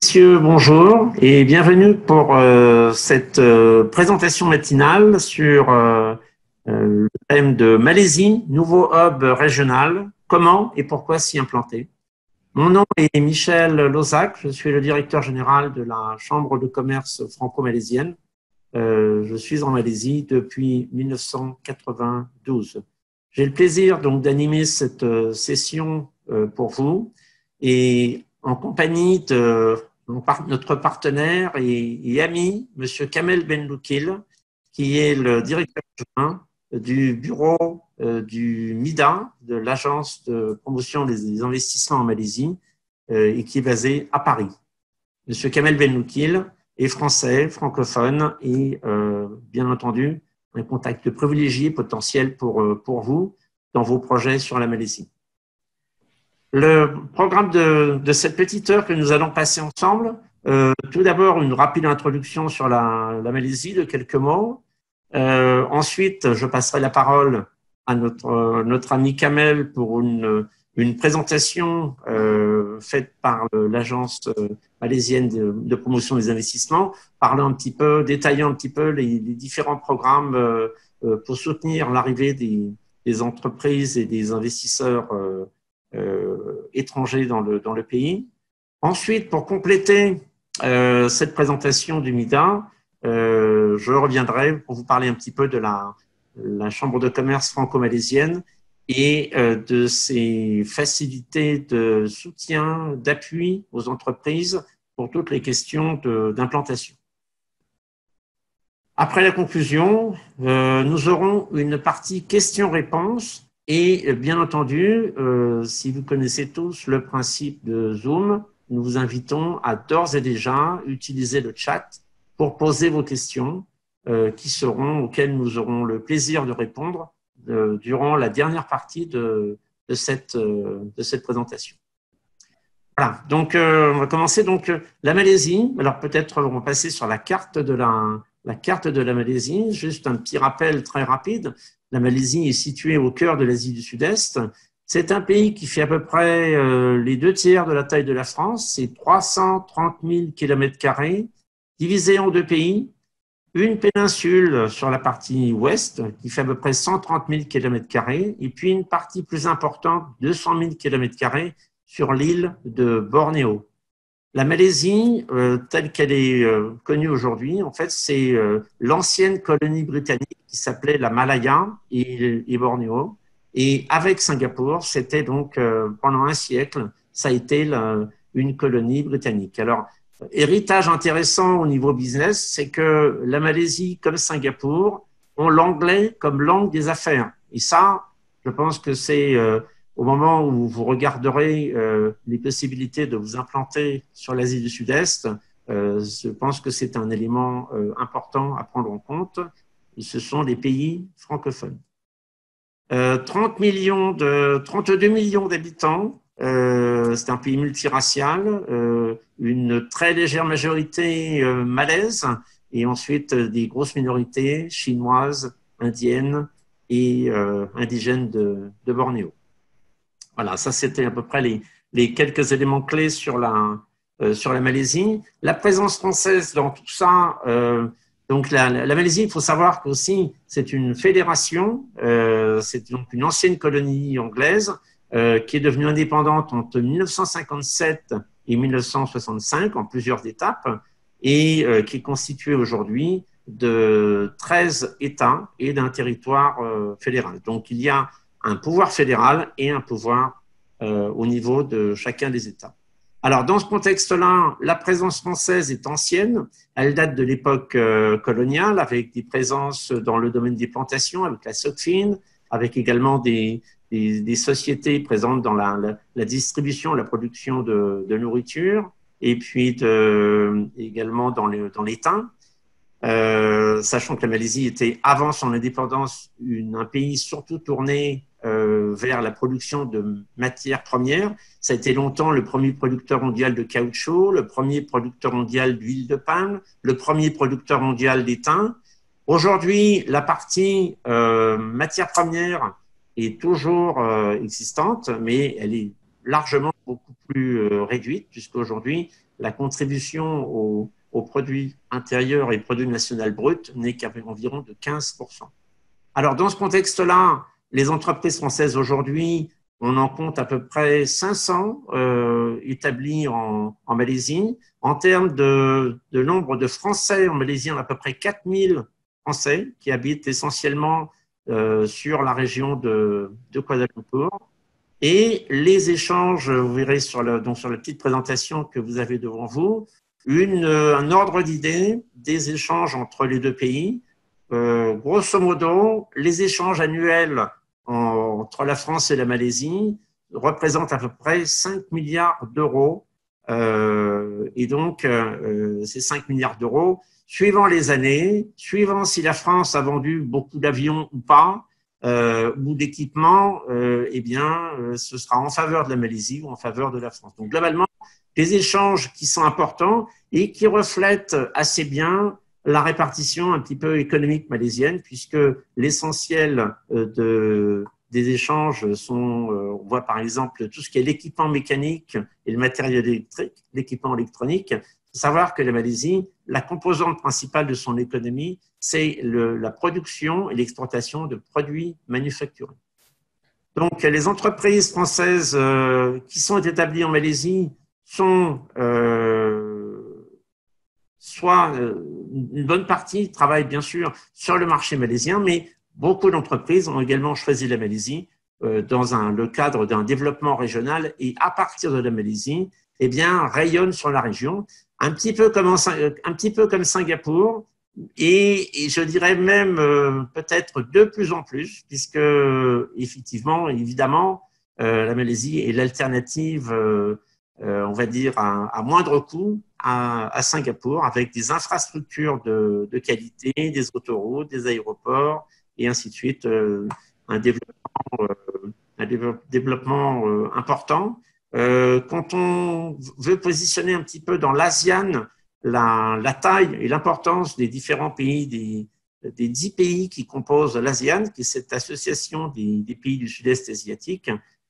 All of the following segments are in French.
Messieurs, bonjour et bienvenue pour cette présentation matinale sur le thème de Malaisie, nouveau hub régional, comment et pourquoi s'y implanter. Mon nom est Michel Lozac, je suis le directeur général de la Chambre de commerce franco-malaisienne. Je suis en Malaisie depuis 1992. J'ai le plaisir donc d'animer cette session pour vous et en compagnie de notre partenaire et ami, M. Kamel Benloukil, qui est le directeur adjoint du bureau du MIDA, de l'Agence de promotion des investissements en Malaisie, et qui est basé à Paris. M. Kamel Benloukil est français, francophone et, bien entendu, un contact privilégié potentiel pour vous dans vos projets sur la Malaisie. Le programme de cette petite heure que nous allons passer ensemble, tout d'abord une rapide introduction sur la Malaisie de quelques mots. Ensuite, je passerai la parole à notre ami Kamel pour une présentation faite par l'agence malaisienne de promotion des investissements, détaillant un petit peu les différents programmes pour soutenir l'arrivée des entreprises et des investisseurs étrangers dans le pays. Ensuite, pour compléter cette présentation du MIDA, je reviendrai pour vous parler un petit peu de la Chambre de commerce franco-malaisienne et de ses facilités de soutien, d'appui aux entreprises pour toutes les questions d'implantation. Après la conclusion, nous aurons une partie questions-réponses. Et bien entendu, si vous connaissez tous le principe de Zoom, nous vous invitons à d'ores et déjà utiliser le chat pour poser vos questions auxquelles nous aurons le plaisir de répondre durant la dernière partie de cette présentation. Voilà, donc on va commencer. Donc, la Malaisie, alors peut-être on va passer sur la carte de la Malaisie, juste un petit rappel très rapide. La Malaisie est située au cœur de l'Asie du Sud-Est. C'est un pays qui fait à peu près les 2/3 de la taille de la France. C'est 330 000 km², divisé en deux pays. Une péninsule sur la partie ouest, qui fait à peu près 130 000 km², et puis une partie plus importante, 200 000 km², sur l'île de Bornéo. La Malaisie, telle qu'elle est connue aujourd'hui, en fait, c'est l'ancienne colonie britannique qui s'appelait la Malaya et Bornéo. Et avec Singapour, c'était donc pendant un siècle, ça a été une colonie britannique. Alors, héritage intéressant au niveau business, c'est que la Malaisie, comme Singapour, ont l'anglais comme langue des affaires. Et ça, je pense que c'est au moment où vous regarderez les possibilités de vous implanter sur l'Asie du Sud-Est, je pense que c'est un élément important à prendre en compte. Et ce sont les pays francophones. 32 millions d'habitants, c'est un pays multiracial, une très légère majorité malaise et ensuite des grosses minorités chinoises, indiennes et indigènes de Bornéo. Voilà, ça c'était à peu près les quelques éléments clés sur la Malaisie. La présence française dans tout ça, donc la Malaisie, il faut savoir qu'aussi c'est une fédération, c'est donc une ancienne colonie anglaise qui est devenue indépendante entre 1957 et 1965 en plusieurs étapes et qui est constituée aujourd'hui de 13 États et d'un territoire fédéral. Donc il y a un pouvoir fédéral et un pouvoir au niveau de chacun des États. Alors, dans ce contexte-là, la présence française est ancienne. Elle date de l'époque coloniale, avec des présences dans le domaine des plantations, avec la Socfin, avec également des sociétés présentes dans la distribution, la production de nourriture, et puis également dans l'étain. Sachant que la Malaisie était, avant son indépendance, un pays surtout tourné vers la production de matières premières. Ça a été longtemps le premier producteur mondial de caoutchouc, le premier producteur mondial d'huile de palme, le premier producteur mondial d'étain. Aujourd'hui, la partie matières premières est toujours existante, mais elle est largement beaucoup plus réduite, puisqu'aujourd'hui, la contribution au produit intérieur et produit national brut n'est qu'à environ de 15%. Alors, dans ce contexte-là, les entreprises françaises aujourd'hui, on en compte à peu près 500 établis en Malaisie. En termes de nombre de Français en Malaisie, on a à peu près 4000 Français qui habitent essentiellement sur la région de Kuala Lumpur. Et les échanges, vous verrez donc sur la petite présentation que vous avez devant vous, un ordre d'idée des échanges entre les deux pays. Grosso modo, les échanges annuels entre la France et la Malaisie représentent à peu près 5 milliards d'euros. Et donc, ces 5 milliards d'euros, suivant les années, suivant si la France a vendu beaucoup d'avions ou pas, ou d'équipements, eh bien, ce sera en faveur de la Malaisie ou en faveur de la France. Donc, globalement, des échanges qui sont importants et qui reflètent assez bien la répartition un petit peu économique malaisienne, puisque l'essentiel des échanges sont, on voit par exemple tout ce qui est l'équipement mécanique et le matériel électrique, l'équipement électronique. Il faut savoir que la Malaisie, la composante principale de son économie, c'est la production et l'exportation de produits manufacturés. Donc, les entreprises françaises qui sont établies en Malaisie sont soit une bonne partie travaille bien sûr sur le marché malaisien, mais beaucoup d'entreprises ont également choisi la Malaisie dans le cadre d'un développement régional et à partir de la Malaisie, eh bien, rayonnent sur la région, un petit peu comme Singapour et je dirais même peut-être de plus en plus, puisque effectivement, évidemment, la Malaisie est l'alternative on va dire, à moindre coût à Singapour, avec des infrastructures de qualité, des autoroutes, des aéroports, et ainsi de suite, un développement important. Quand on veut positionner un petit peu dans l'ASEAN la taille et l'importance des différents pays, des 10 pays qui composent l'ASEAN, qui est cette association des pays du sud-est asiatique,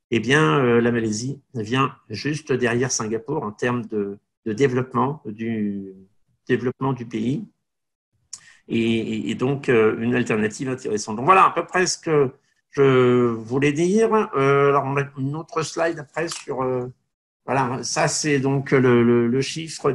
eh bien, la Malaisie vient juste derrière Singapour en termes de développement du pays et donc une alternative intéressante. Donc voilà à peu près ce que je voulais dire. Alors on a une autre slide après sur voilà, ça c'est donc le chiffre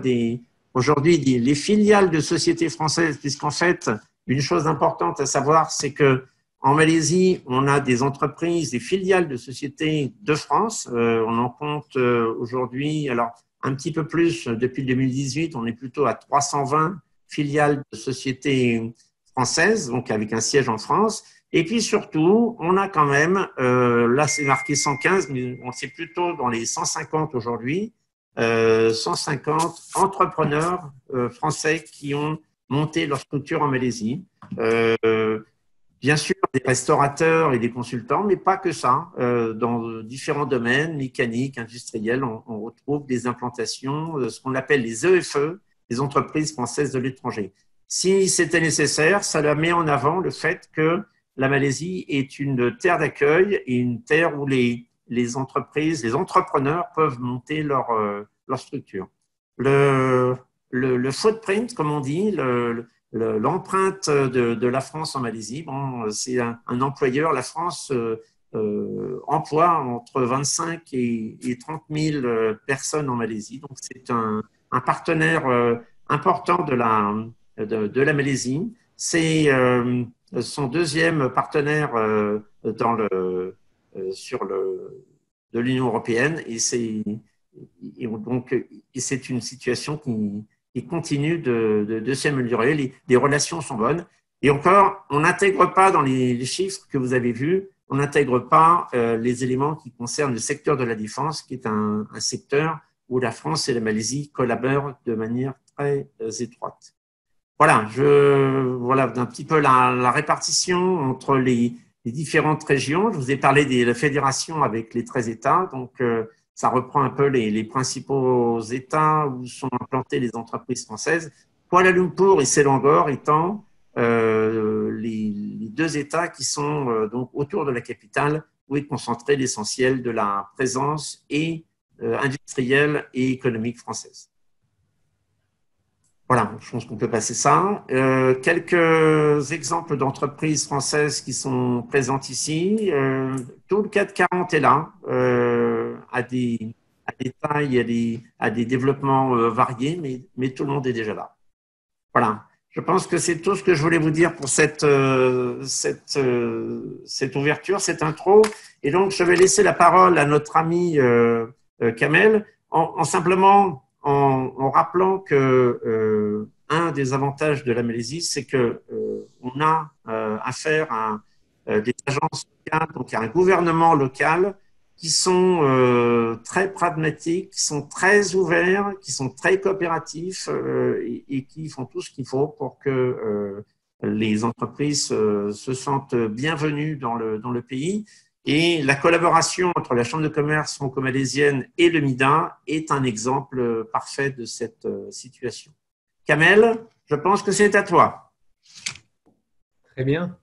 aujourd'hui les filiales de sociétés françaises, puisqu'en fait une chose importante à savoir, c'est que en Malaisie, on a des entreprises, des filiales de sociétés de France. On en compte aujourd'hui, alors un petit peu plus depuis 2018, on est plutôt à 320 filiales de sociétés françaises, donc avec un siège en France. Et puis surtout, on a quand même, là c'est marqué 115, mais on sait plutôt dans les 150 aujourd'hui, 150 entrepreneurs français qui ont monté leur structure en Malaisie. Bien sûr, des restaurateurs et des consultants, mais pas que ça. Dans différents domaines, mécaniques, industriels, on retrouve des implantations, ce qu'on appelle les EFE, les entreprises françaises de l'étranger. Si c'était nécessaire, ça met en avant le fait que la Malaisie est une terre d'accueil et une terre où les entreprises, les entrepreneurs peuvent monter leur structure. Le footprint, comme on dit, l'empreinte de la France en Malaisie, bon, c'est un employeur. La France emploie entre 25 et 30 000 personnes en Malaisie. Donc, c'est un partenaire important de la Malaisie. C'est son deuxième partenaire de l'Union européenne et c'est une situation qui continue de s'améliorer. Les relations sont bonnes. Et encore, on n'intègre pas dans les chiffres que vous avez vus, on n'intègre pas les éléments qui concernent le secteur de la défense, qui est un secteur où la France et la Malaisie collaborent de manière très étroite. Voilà, voilà un petit peu la répartition entre les différentes régions. Je vous ai parlé de la fédération avec les 13 États, donc ça reprend un peu les principaux États où sont implantées les entreprises françaises. Kuala Lumpur et Selangor étant les deux États qui sont donc autour de la capitale où est concentré l'essentiel de la présence industrielle et économique française. Voilà, je pense qu'on peut passer ça. Quelques exemples d'entreprises françaises qui sont présentes ici. Tout le CAC 40 est là, à des tailles, à des développements variés, mais tout le monde est déjà là. Voilà. Je pense que c'est tout ce que je voulais vous dire pour cette ouverture, cette intro. Et donc, je vais laisser la parole à notre ami Kamel, en rappelant que un des avantages de la Malaisie, c'est que on a affaire à des agences locales, donc à un gouvernement local qui sont très pragmatiques, qui sont très ouverts, qui sont très coopératifs et qui font tout ce qu'il faut pour que les entreprises se sentent bienvenues dans le pays. Et la collaboration entre la Chambre de commerce franco-malaisienne et le MIDA est un exemple parfait de cette situation. Kamel, je pense que c'est à toi. Très bien.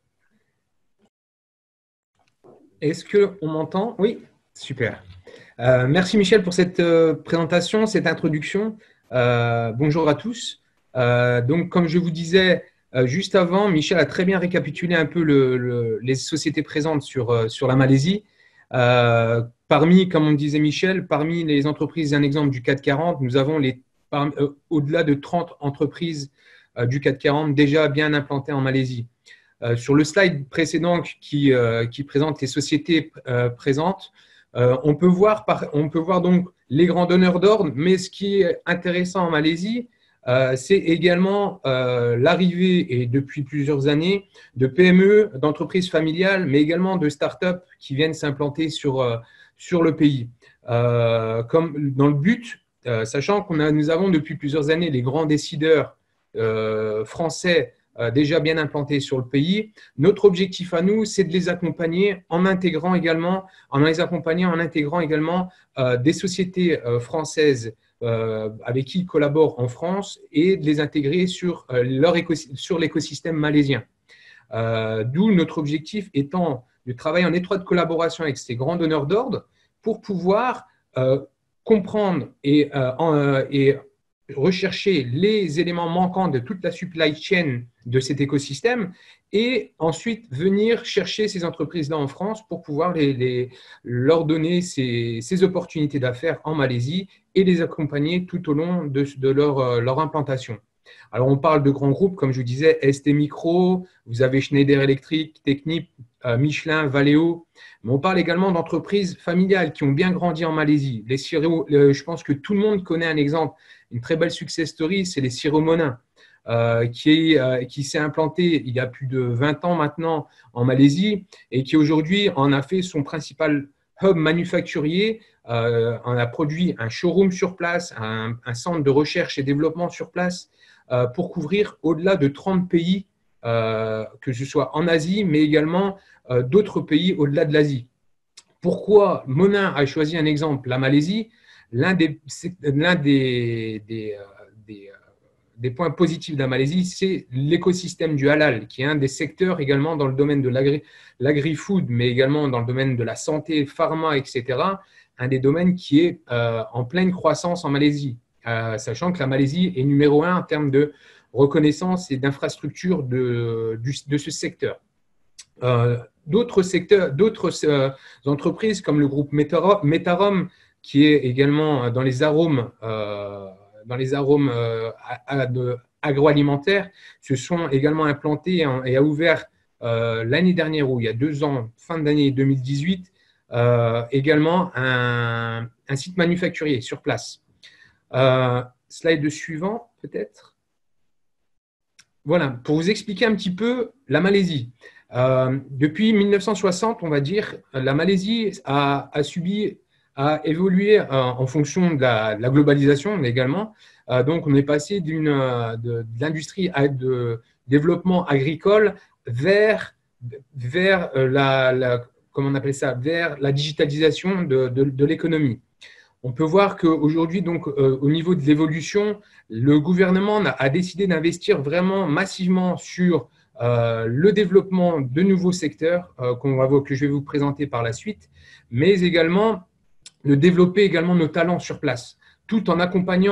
Est-ce qu'on m'entend? Oui, super. Merci Michel pour cette présentation, cette introduction. Bonjour à tous. Donc, comme je vous disais juste avant, Michel a très bien récapitulé un peu les sociétés présentes sur la Malaisie. Parmi, comme on disait Michel, parmi les entreprises, un exemple du CAC 40, nous avons au-delà de 30 entreprises du CAC 40 déjà bien implantées en Malaisie. Sur le slide précédent qui présente les sociétés présentes, on peut voir donc les grands donneurs d'ordre, mais ce qui est intéressant en Malaisie, c'est également l'arrivée, et depuis plusieurs années, de PME, d'entreprises familiales, mais également de start-up qui viennent s'implanter sur le pays. Comme dans le but, sachant nous avons depuis plusieurs années les grands décideurs français déjà bien implantés sur le pays. Notre objectif à nous, c'est de les accompagner en intégrant également des sociétés françaises avec qui ils collaborent en France et de les intégrer sur l'écosystème malaisien. D'où notre objectif étant de travailler en étroite collaboration avec ces grands donneurs d'ordre pour pouvoir comprendre et rechercher les éléments manquants de toute la supply chain de cet écosystème et ensuite venir chercher ces entreprises-là en France pour pouvoir leur donner ces opportunités d'affaires en Malaisie et les accompagner tout au long de leur implantation. Alors, on parle de grands groupes, comme je vous disais, ST Micro, vous avez Schneider Electric, Technip, Michelin, Valeo, mais on parle également d'entreprises familiales qui ont bien grandi en Malaisie. Je pense que tout le monde connaît un exemple, une très belle success story, c'est les Sirop Monin, qui s'est implanté il y a plus de 20 ans maintenant en Malaisie et qui aujourd'hui en a fait son principal hub manufacturier. On a produit un showroom sur place, un centre de recherche et développement sur place pour couvrir au-delà de 30 pays, que ce soit en Asie, mais également d'autres pays au-delà de l'Asie. Pourquoi Monin a choisi un exemple, la Malaisie? L'un des points positifs de la Malaisie, c'est l'écosystème du halal, qui est un des secteurs également dans le domaine de l'agri-food, mais également dans le domaine de la santé, pharma, etc. Un des domaines qui est en pleine croissance en Malaisie, sachant que la Malaisie est numéro 1 en termes de reconnaissance et d'infrastructure de ce secteur. D'autres entreprises comme le groupe Metarom, qui est également dans les arômes agroalimentaires, se sont également implantés et a ouvert l'année dernière, ou il y a 2 ans, fin d'année 2018, également un site manufacturier sur place. Slide suivant, peut-être. Voilà, pour vous expliquer un petit peu la Malaisie. Depuis 1960, on va dire, la Malaisie a évolué en fonction de la globalisation également. Donc, on est passé de l'industrie de développement agricole vers comment on appelle ça, vers la digitalisation de l'économie. On peut voir qu'aujourd'hui, donc, au niveau de l'évolution, le gouvernement a décidé d'investir vraiment massivement sur le développement de nouveaux secteurs que je vais vous présenter par la suite, mais également de développer également nos talents sur place. tout en accompagner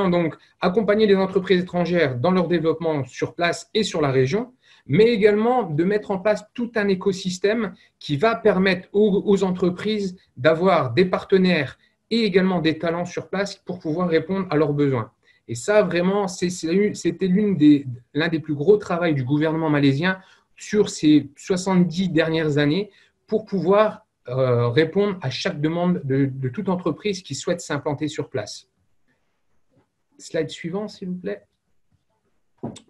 les entreprises étrangères dans leur développement sur place et sur la région, mais également de mettre en place tout un écosystème qui va permettre aux entreprises d'avoir des partenaires et également des talents sur place pour pouvoir répondre à leurs besoins. Et ça, vraiment, c'était l'un des plus gros travaux du gouvernement malaisien sur ces 70 dernières années pour pouvoir répondre à chaque demande de toute entreprise qui souhaite s'implanter sur place. Slide suivant, s'il vous plaît.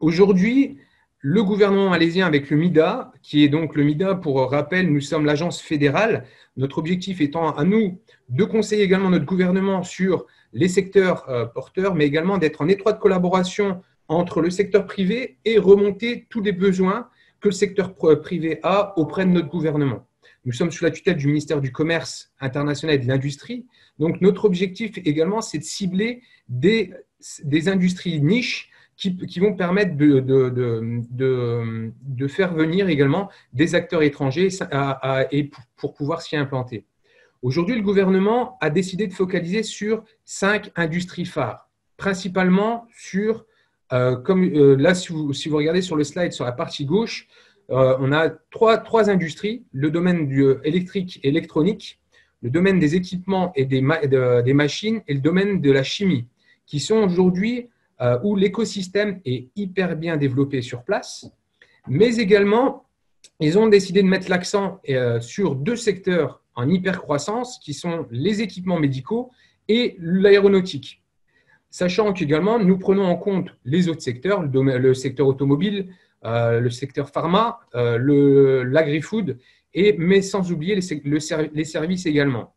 Aujourd'hui, le gouvernement malaisien avec le MIDA, qui est donc le MIDA, pour rappel, nous sommes l'agence fédérale. Notre objectif étant à nous de conseiller également notre gouvernement sur les secteurs porteurs, mais également d'être en étroite collaboration entre le secteur privé et remonter tous les besoins que le secteur privé a auprès de notre gouvernement. Nous sommes sous la tutelle du ministère du Commerce international et de l'Industrie. Donc, notre objectif également, c'est de cibler des industries niches qui vont permettre de faire venir également des acteurs étrangers et pour pouvoir s'y implanter. Aujourd'hui, le gouvernement a décidé de focaliser sur 5 industries phares, principalement sur, là, si vous regardez sur le slide, sur la partie gauche, on a trois industries, le domaine du électrique et électronique, le domaine des équipements et des machines et le domaine de la chimie, qui sont aujourd'hui où l'écosystème est hyper bien développé sur place, mais également, ils ont décidé de mettre l'accent sur 2 secteurs en hypercroissance, qui sont les équipements médicaux et l'aéronautique. Sachant qu'également, nous prenons en compte les autres secteurs, le secteur automobile, le secteur pharma, l'agri-food, mais sans oublier les services également.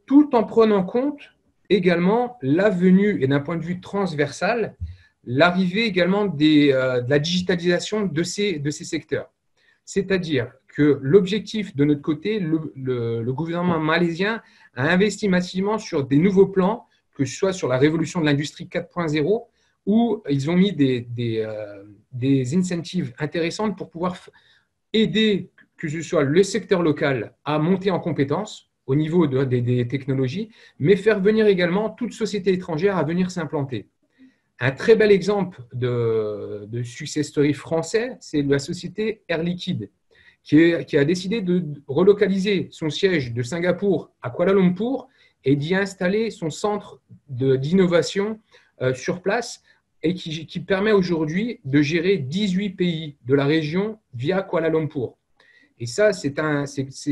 Tout en prenant en compte également la venue, et d'un point de vue transversal, l'arrivée également de la digitalisation de ces secteurs. C'est-à-dire que l'objectif de notre côté, le gouvernement malaisien a investi massivement sur des nouveaux plans, que ce soit sur la révolution de l'industrie 4.0, où ils ont mis des incentives intéressantes pour pouvoir aider, que ce soit le secteur local, à monter en compétences au niveau des technologies, mais faire venir également toute société étrangère à venir s'implanter. Un très bel exemple de success story français, c'est la société Air Liquide, qui a décidé de relocaliser son siège de Singapour à Kuala Lumpur et d'y installer son centre d'innovation sur place et qui permet aujourd'hui de gérer 18 pays de la région via Kuala Lumpur. Et ça, c'est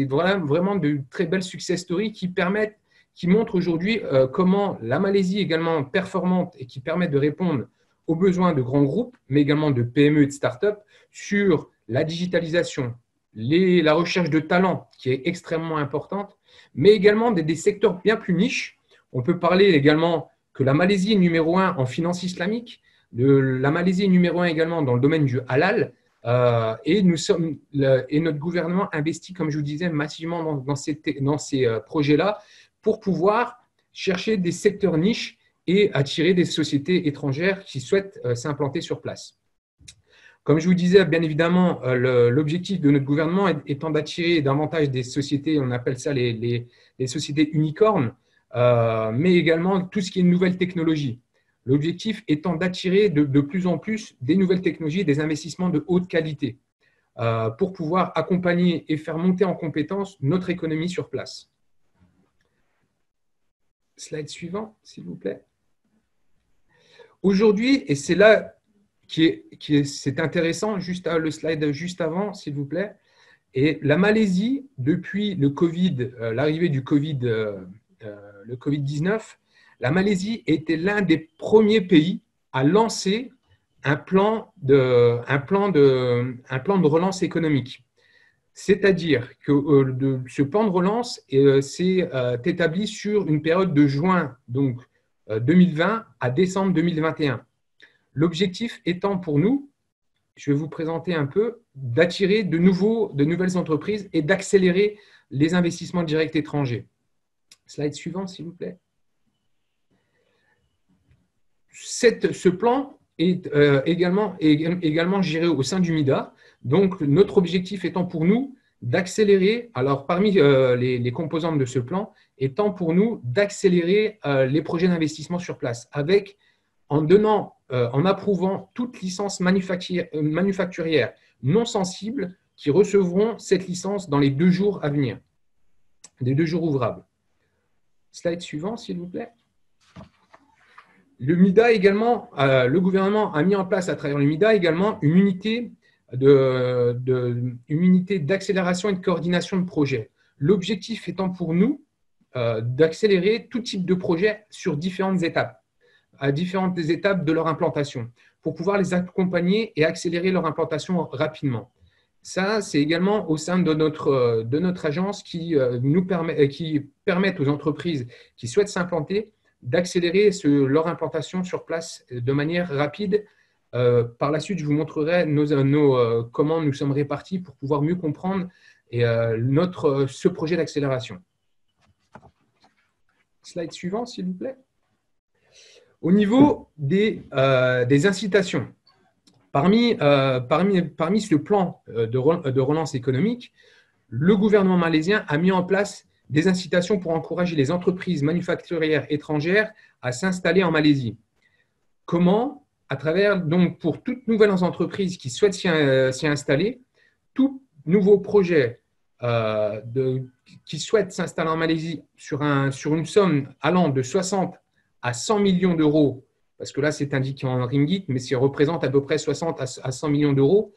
vraiment de très belles success stories qui montrent aujourd'hui comment la Malaisie est également performante et qui permet de répondre aux besoins de grands groupes, mais également de PME et de start-up sur la digitalisation, la recherche de talents qui est extrêmement importante, mais également des secteurs bien plus niches. On peut parler également que la Malaisie est numéro 1 en finance islamique, la Malaisie est numéro 1 également dans le domaine du halal, et notre gouvernement investit, comme je vous disais, massivement dans ces projets-là pour pouvoir chercher des secteurs niches et attirer des sociétés étrangères qui souhaitent s'implanter sur place. Comme je vous disais, bien évidemment, l'objectif de notre gouvernement étant d'attirer davantage des sociétés, on appelle ça les sociétés unicornes, mais également tout ce qui est nouvelles technologies. L'objectif étant d'attirer de plus en plus des nouvelles technologies, des investissements de haute qualité pour pouvoir accompagner et faire monter en compétence notre économie sur place. Slide suivant, s'il vous plaît. Aujourd'hui, et c'est là c'est intéressant, le slide juste avant, s'il vous plaît, et la Malaisie, depuis le Covid, l'arrivée du Covid, le Covid-19, la Malaisie était l'un des premiers pays à lancer un plan de relance économique. C'est-à-dire que ce plan de relance s'est établi sur une période de juin 2020 à décembre 2021. L'objectif étant pour nous, je vais vous présenter un peu, d'attirer de nouvelles entreprises et d'accélérer les investissements directs étrangers. Slide suivant, s'il vous plaît. Ce plan est également géré au sein du MIDA. Donc, notre objectif étant pour nous d'accélérer, alors parmi les composantes de ce plan, étant pour nous d'accélérer les projets d'investissement sur place, en approuvant toute licence manufacturière non sensible qui recevront cette licence dans les 2 jours à venir, les 2 jours ouvrables. Slide suivant, s'il vous plaît. Le MIDA également, le gouvernement a mis en place à travers le MIDA également une unité d'accélération et de coordination de projets. L'objectif étant pour nous d'accélérer tout type de projet sur différentes étapes, à différentes étapes de leur implantation, pour pouvoir les accompagner et accélérer leur implantation rapidement. Ça, c'est également au sein de notre agence qui permet aux entreprises qui souhaitent s'implanter d'accélérer leur implantation sur place de manière rapide. Par la suite, je vous montrerai comment nous sommes répartis pour pouvoir mieux comprendre ce projet d'accélération. Slide suivant, s'il vous plaît. Au niveau des incitations, parmi ce plan de relance économique, le gouvernement malaisien a mis en place des incitations pour encourager les entreprises manufacturières étrangères à s'installer en Malaisie. Comment? À travers, donc, pour toutes nouvelles entreprises qui souhaitent s'y installer, tout nouveau projet qui souhaite s'installer en Malaisie sur une somme allant de 60 à 100 millions d'euros, parce que là, c'est indiqué en ringgit, mais ça représente à peu près 60 à 100 millions d'euros.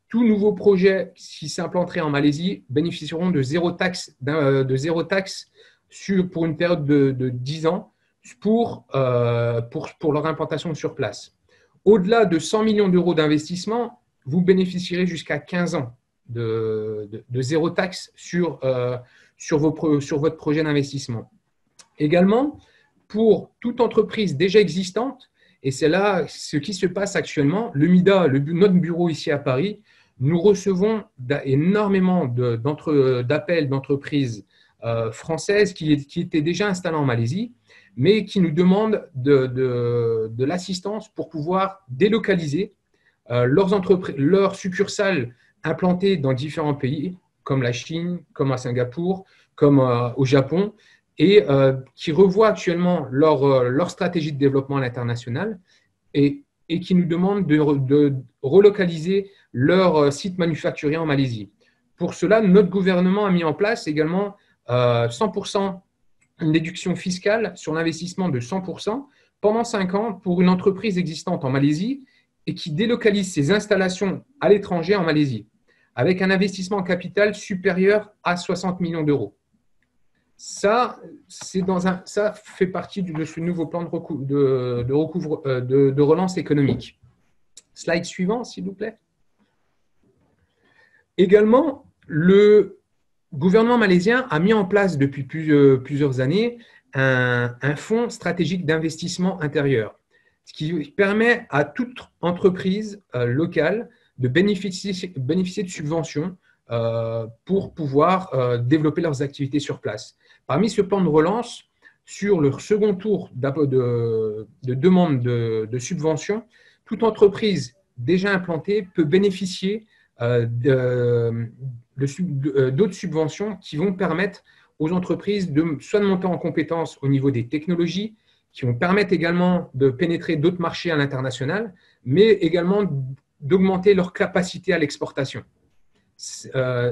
Tout nouveau projet qui s'implanterait en Malaisie bénéficieront de zéro taxe pour une période de 10 ans pour leur implantation sur place. Au-delà de 100 millions d'euros d'investissement, vous bénéficierez jusqu'à 15 ans de zéro taxe sur votre projet d'investissement. Également, pour toute entreprise déjà existante, et c'est là ce qui se passe actuellement, le MIDA, notre bureau ici à Paris, nous recevons énormément d'appels d'entreprises françaises qui étaient déjà installées en Malaisie, mais qui nous demandent de l'assistance pour pouvoir délocaliser leurs succursales implantées dans différents pays, comme la Chine, comme à Singapour, comme au Japon, et qui revoient actuellement leur stratégie de développement à l'international et qui nous demandent de relocaliser leur site manufacturier en Malaisie. Pour cela, notre gouvernement a mis en place également 100%, une déduction fiscale sur l'investissement de 100% pendant 5 ans pour une entreprise existante en Malaisie et qui délocalise ses installations à l'étranger en Malaisie, avec un investissement en capital supérieur à 60 millions d'euros. Ça fait partie de ce nouveau plan de relance économique. Slide suivant, s'il vous plaît. Également, le gouvernement malaisien a mis en place depuis plusieurs années un fonds stratégique d'investissement intérieur, ce qui permet à toute entreprise locale de bénéficier de subventions pour pouvoir développer leurs activités sur place. Parmi ce plan de relance, sur le second tour de demande de subvention, toute entreprise déjà implantée peut bénéficier d'autres subventions qui vont permettre aux entreprises soit de monter en compétences au niveau des technologies, qui vont permettre également de pénétrer d'autres marchés à l'international, mais également d'augmenter leur capacité à l'exportation.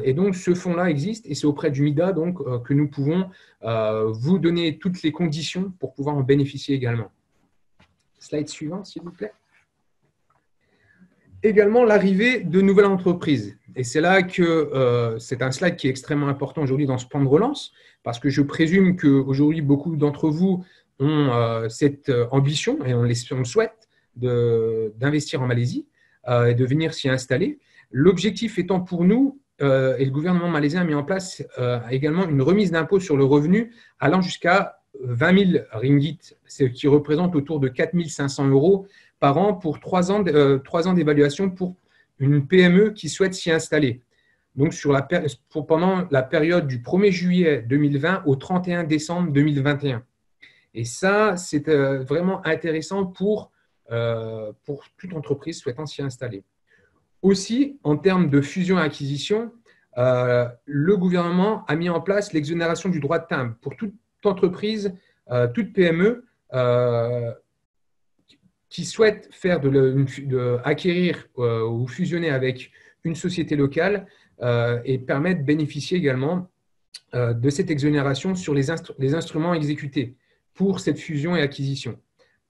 Et donc, ce fonds-là existe et c'est auprès du MIDA donc, que nous pouvons vous donner toutes les conditions pour pouvoir en bénéficier également. Slide suivant, s'il vous plaît. Également, l'arrivée de nouvelles entreprises. Et c'est là que c'est un slide qui est extrêmement important aujourd'hui dans ce plan de relance, parce que je présume qu'aujourd'hui, beaucoup d'entre vous ont cette ambition, et on le souhaite, d'investir en Malaisie et de venir s'y installer. L'objectif étant pour nous, et le gouvernement malaisien a mis en place également une remise d'impôt sur le revenu allant jusqu'à 20 000 ringgit, ce qui représente autour de 4 500 € par an pour 3 ans d'évaluation pour une PME qui souhaite s'y installer. Donc, pendant la période du 1er juillet 2020 au 31 décembre 2021. Et ça, c'est vraiment intéressant pour toute entreprise souhaitant s'y installer. Aussi, en termes de fusion et acquisition, le gouvernement a mis en place l'exonération du droit de timbre pour toute entreprise, toute PME qui souhaite faire acquérir ou fusionner avec une société locale et permettre de bénéficier également de cette exonération sur les instruments exécutés pour cette fusion et acquisition.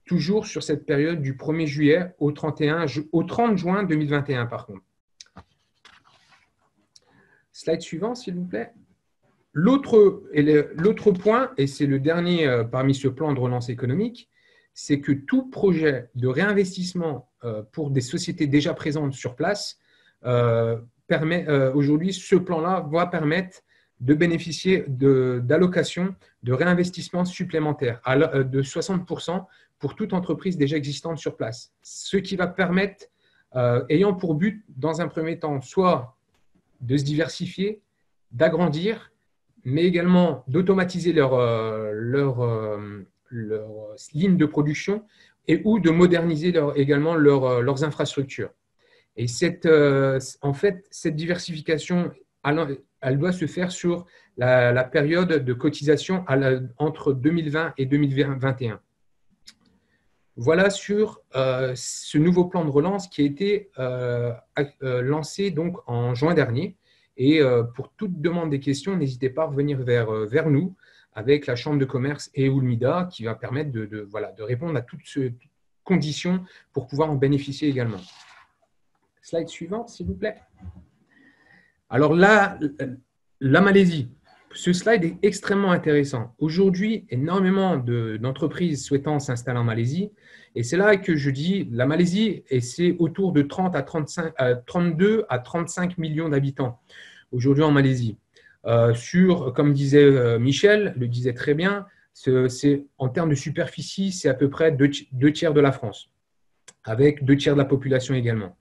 Toujours sur cette période du 1er juillet au 30 juin 2021, par contre. Slide suivant, s'il vous plaît. L'autre point, et c'est le dernier parmi ce plan de relance économique, c'est que tout projet de réinvestissement pour des sociétés déjà présentes sur place permet aujourd'hui, ce plan-là va permettre de bénéficier d'allocations de réinvestissement supplémentaires de 60% pour toute entreprise déjà existante sur place. Ce qui va permettre, ayant pour but, dans un premier temps, soit de se diversifier, d'agrandir, mais également d'automatiser leur ligne de production et ou de moderniser également leurs infrastructures. Et en fait, cette diversification, elle doit se faire sur la période de cotisation entre 2020 et 2021. Voilà sur ce nouveau plan de relance qui a été lancé donc en juin dernier. Et pour toute demande des questions, n'hésitez pas à revenir vers nous avec la Chambre de commerce et Oulmida qui va permettre de répondre à toutes ces conditions pour pouvoir en bénéficier également. Slide suivant, s'il vous plaît. Alors là, la Malaisie. Ce slide est extrêmement intéressant. Aujourd'hui, énormément d'entreprises souhaitant s'installer en Malaisie. Et c'est là que je dis la Malaisie, et c'est autour de 32 à 35 millions d'habitants aujourd'hui en Malaisie. Comme disait Michel, le disait très bien, en termes de superficie, c'est à peu près deux tiers de la France, avec 2 tiers de la population également.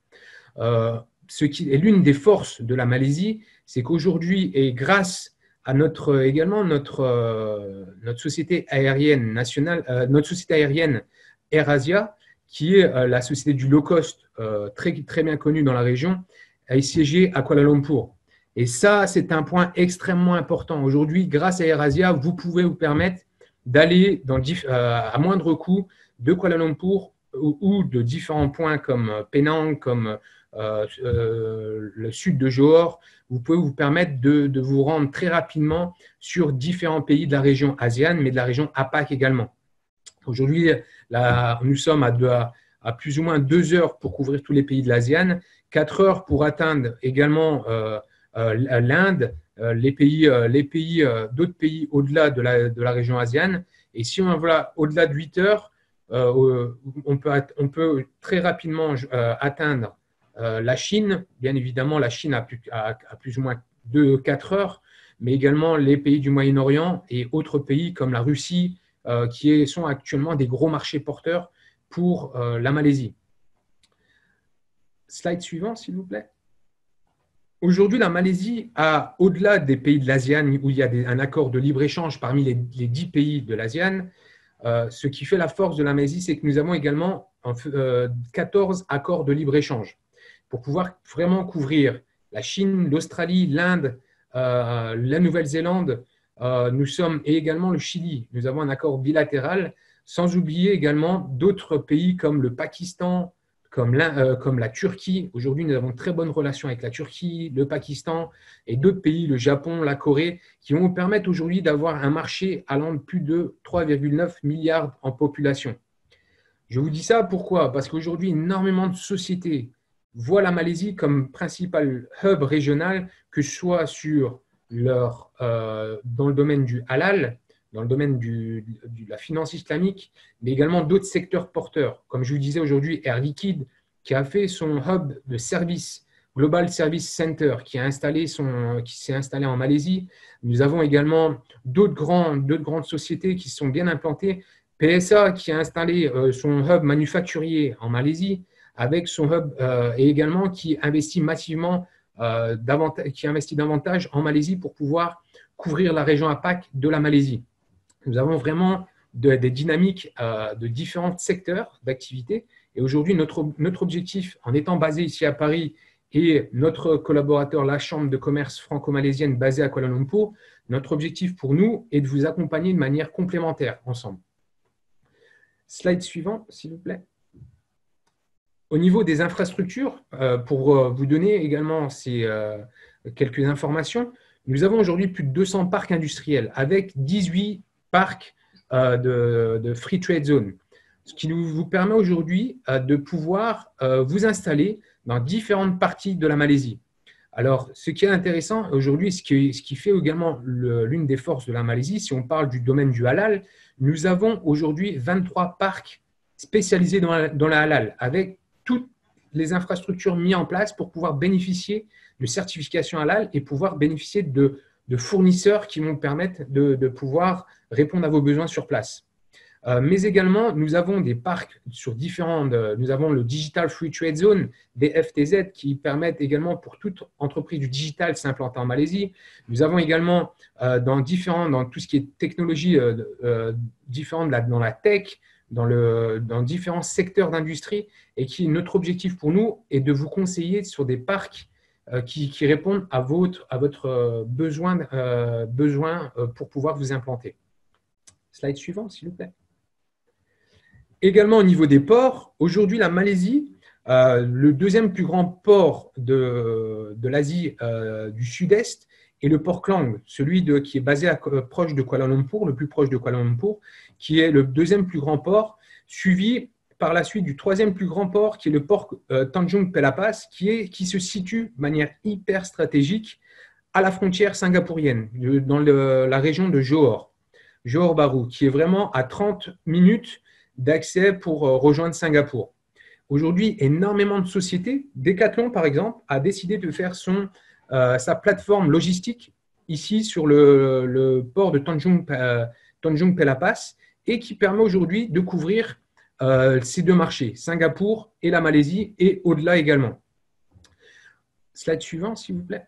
Ce qui est l'une des forces de la Malaisie, c'est qu'aujourd'hui, et grâce à notre société aérienne nationale, notre société aérienne AirAsia, qui est la société du low cost très, très bien connue dans la région, est siégée à Kuala Lumpur. Et ça, c'est un point extrêmement important. Aujourd'hui, grâce à AirAsia, vous pouvez vous permettre d'aller à moindre coût de Kuala Lumpur ou de différents points comme Penang, comme le sud de Johor. Vous pouvez vous permettre de vous rendre très rapidement sur différents pays de la région ASEAN, mais de la région APAC également. Aujourd'hui, nous sommes à plus ou moins 2 heures pour couvrir tous les pays de l'ASEAN, 4 heures pour atteindre également l'Inde, d'autres pays au-delà de la région ASEAN. Et si on va au-delà de 8 heures, on peut très rapidement atteindre la Chine. Bien évidemment, la Chine a plus ou moins 4 heures, mais également les pays du Moyen-Orient et autres pays comme la Russie, qui sont actuellement des gros marchés porteurs pour la Malaisie. Slide suivant, s'il vous plaît. Aujourd'hui, la Malaisie a, au-delà des pays de l'ASEAN, où il y a un accord de libre-échange parmi les 10 pays de l'ASEAN, ce qui fait la force de la Malaisie, c'est que nous avons également 14 accords de libre-échange pour pouvoir vraiment couvrir la Chine, l'Australie, l'Inde, la Nouvelle-Zélande, et également le Chili. Nous avons un accord bilatéral, sans oublier également d'autres pays comme le Pakistan, comme la Turquie. Aujourd'hui, nous avons de très bonnes relations avec la Turquie, le Pakistan et d'autres pays, le Japon, la Corée, qui vont nous permettre aujourd'hui d'avoir un marché allant de plus de 3,9 milliards en population. Je vous dis ça pourquoi? Parce qu'aujourd'hui, énormément de sociétés voient la Malaisie comme principal hub régional, que ce soit dans le domaine du halal, dans le domaine de la finance islamique, mais également d'autres secteurs porteurs. Comme je vous disais aujourd'hui, Air Liquide, qui a fait son hub de service, Global Service Center, qui s'est installé en Malaisie. Nous avons également d'autres grandes sociétés qui sont bien implantées. PSA, qui a installé son hub manufacturier en Malaisie, avec son hub et également qui investit massivement, qui investit davantage en Malaisie pour pouvoir couvrir la région APAC de la Malaisie. Nous avons vraiment des dynamiques de différents secteurs d'activité. Et aujourd'hui, notre objectif, en étant basé ici à Paris et notre collaborateur, la Chambre de commerce franco-malaisienne basée à Kuala Lumpur, notre objectif pour nous est de vous accompagner de manière complémentaire ensemble. Slide suivant, s'il vous plaît. Au niveau des infrastructures, pour vous donner également quelques informations, nous avons aujourd'hui plus de 200 parcs industriels avec 18 parcs de Free Trade Zone, ce qui vous permet aujourd'hui de pouvoir vous installer dans différentes parties de la Malaisie. Alors, ce qui est intéressant aujourd'hui, ce qui fait également l'une des forces de la Malaisie, si on parle du domaine du halal, nous avons aujourd'hui 23 parcs spécialisés dans la halal, avec toutes les infrastructures mises en place pour pouvoir bénéficier de certification halal et pouvoir bénéficier de fournisseurs qui vont permettre de pouvoir répondre à vos besoins sur place. Mais également, nous avons des parcs sur nous avons le Digital Free Trade Zone, des FTZ, qui permettent également pour toute entreprise du digital s'implanter en Malaisie. Nous avons également dans tout ce qui est technologie différente dans la tech, dans différents secteurs d'industrie, et notre objectif pour nous est de vous conseiller sur des parcs qui répondent à votre besoin pour pouvoir vous implanter. Slide suivant, s'il vous plaît. Également au niveau des ports, aujourd'hui la Malaisie, le deuxième plus grand port de l'Asie du Sud-Est est le port Klang, celui qui est basé proche de Kuala Lumpur, le plus proche de Kuala Lumpur, qui est le deuxième plus grand port, suivi par la suite du troisième plus grand port, qui est le port Tanjung Pelapas, qui se situe de manière hyper stratégique à la frontière singapourienne, dans la région de Johor Bahru, qui est vraiment à 30 minutes d'accès pour rejoindre Singapour. Aujourd'hui, énormément de sociétés, Decathlon par exemple, a décidé de faire sa plateforme logistique ici sur le port de Tanjung Pelapas et qui permet aujourd'hui de couvrir ces deux marchés, Singapour et la Malaisie et au-delà également. Slide suivant, s'il vous plaît.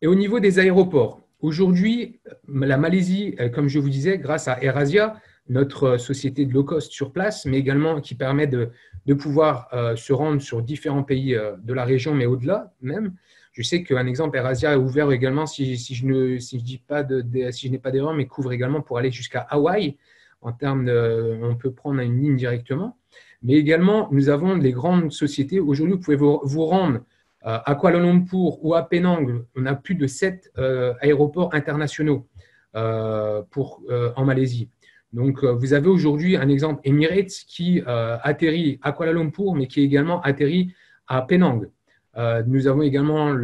Et au niveau des aéroports, aujourd'hui, la Malaisie, comme je vous disais, grâce à AirAsia, notre société de low cost sur place, mais également qui permet de pouvoir se rendre sur différents pays de la région, mais au-delà même. Je sais qu'un exemple, AirAsia est ouvert également, si je n'ai pas d'erreur, mais couvre également pour aller jusqu'à Hawaï. On peut prendre une ligne directement. Mais également, nous avons des grandes sociétés. Aujourd'hui, vous pouvez vous rendre à Kuala Lumpur ou à Penang. On a plus de 7 aéroports internationaux en Malaisie. Donc, vous avez aujourd'hui un exemple Emirates qui atterrit à Kuala Lumpur, mais qui est également atterri à Penang. Nous avons également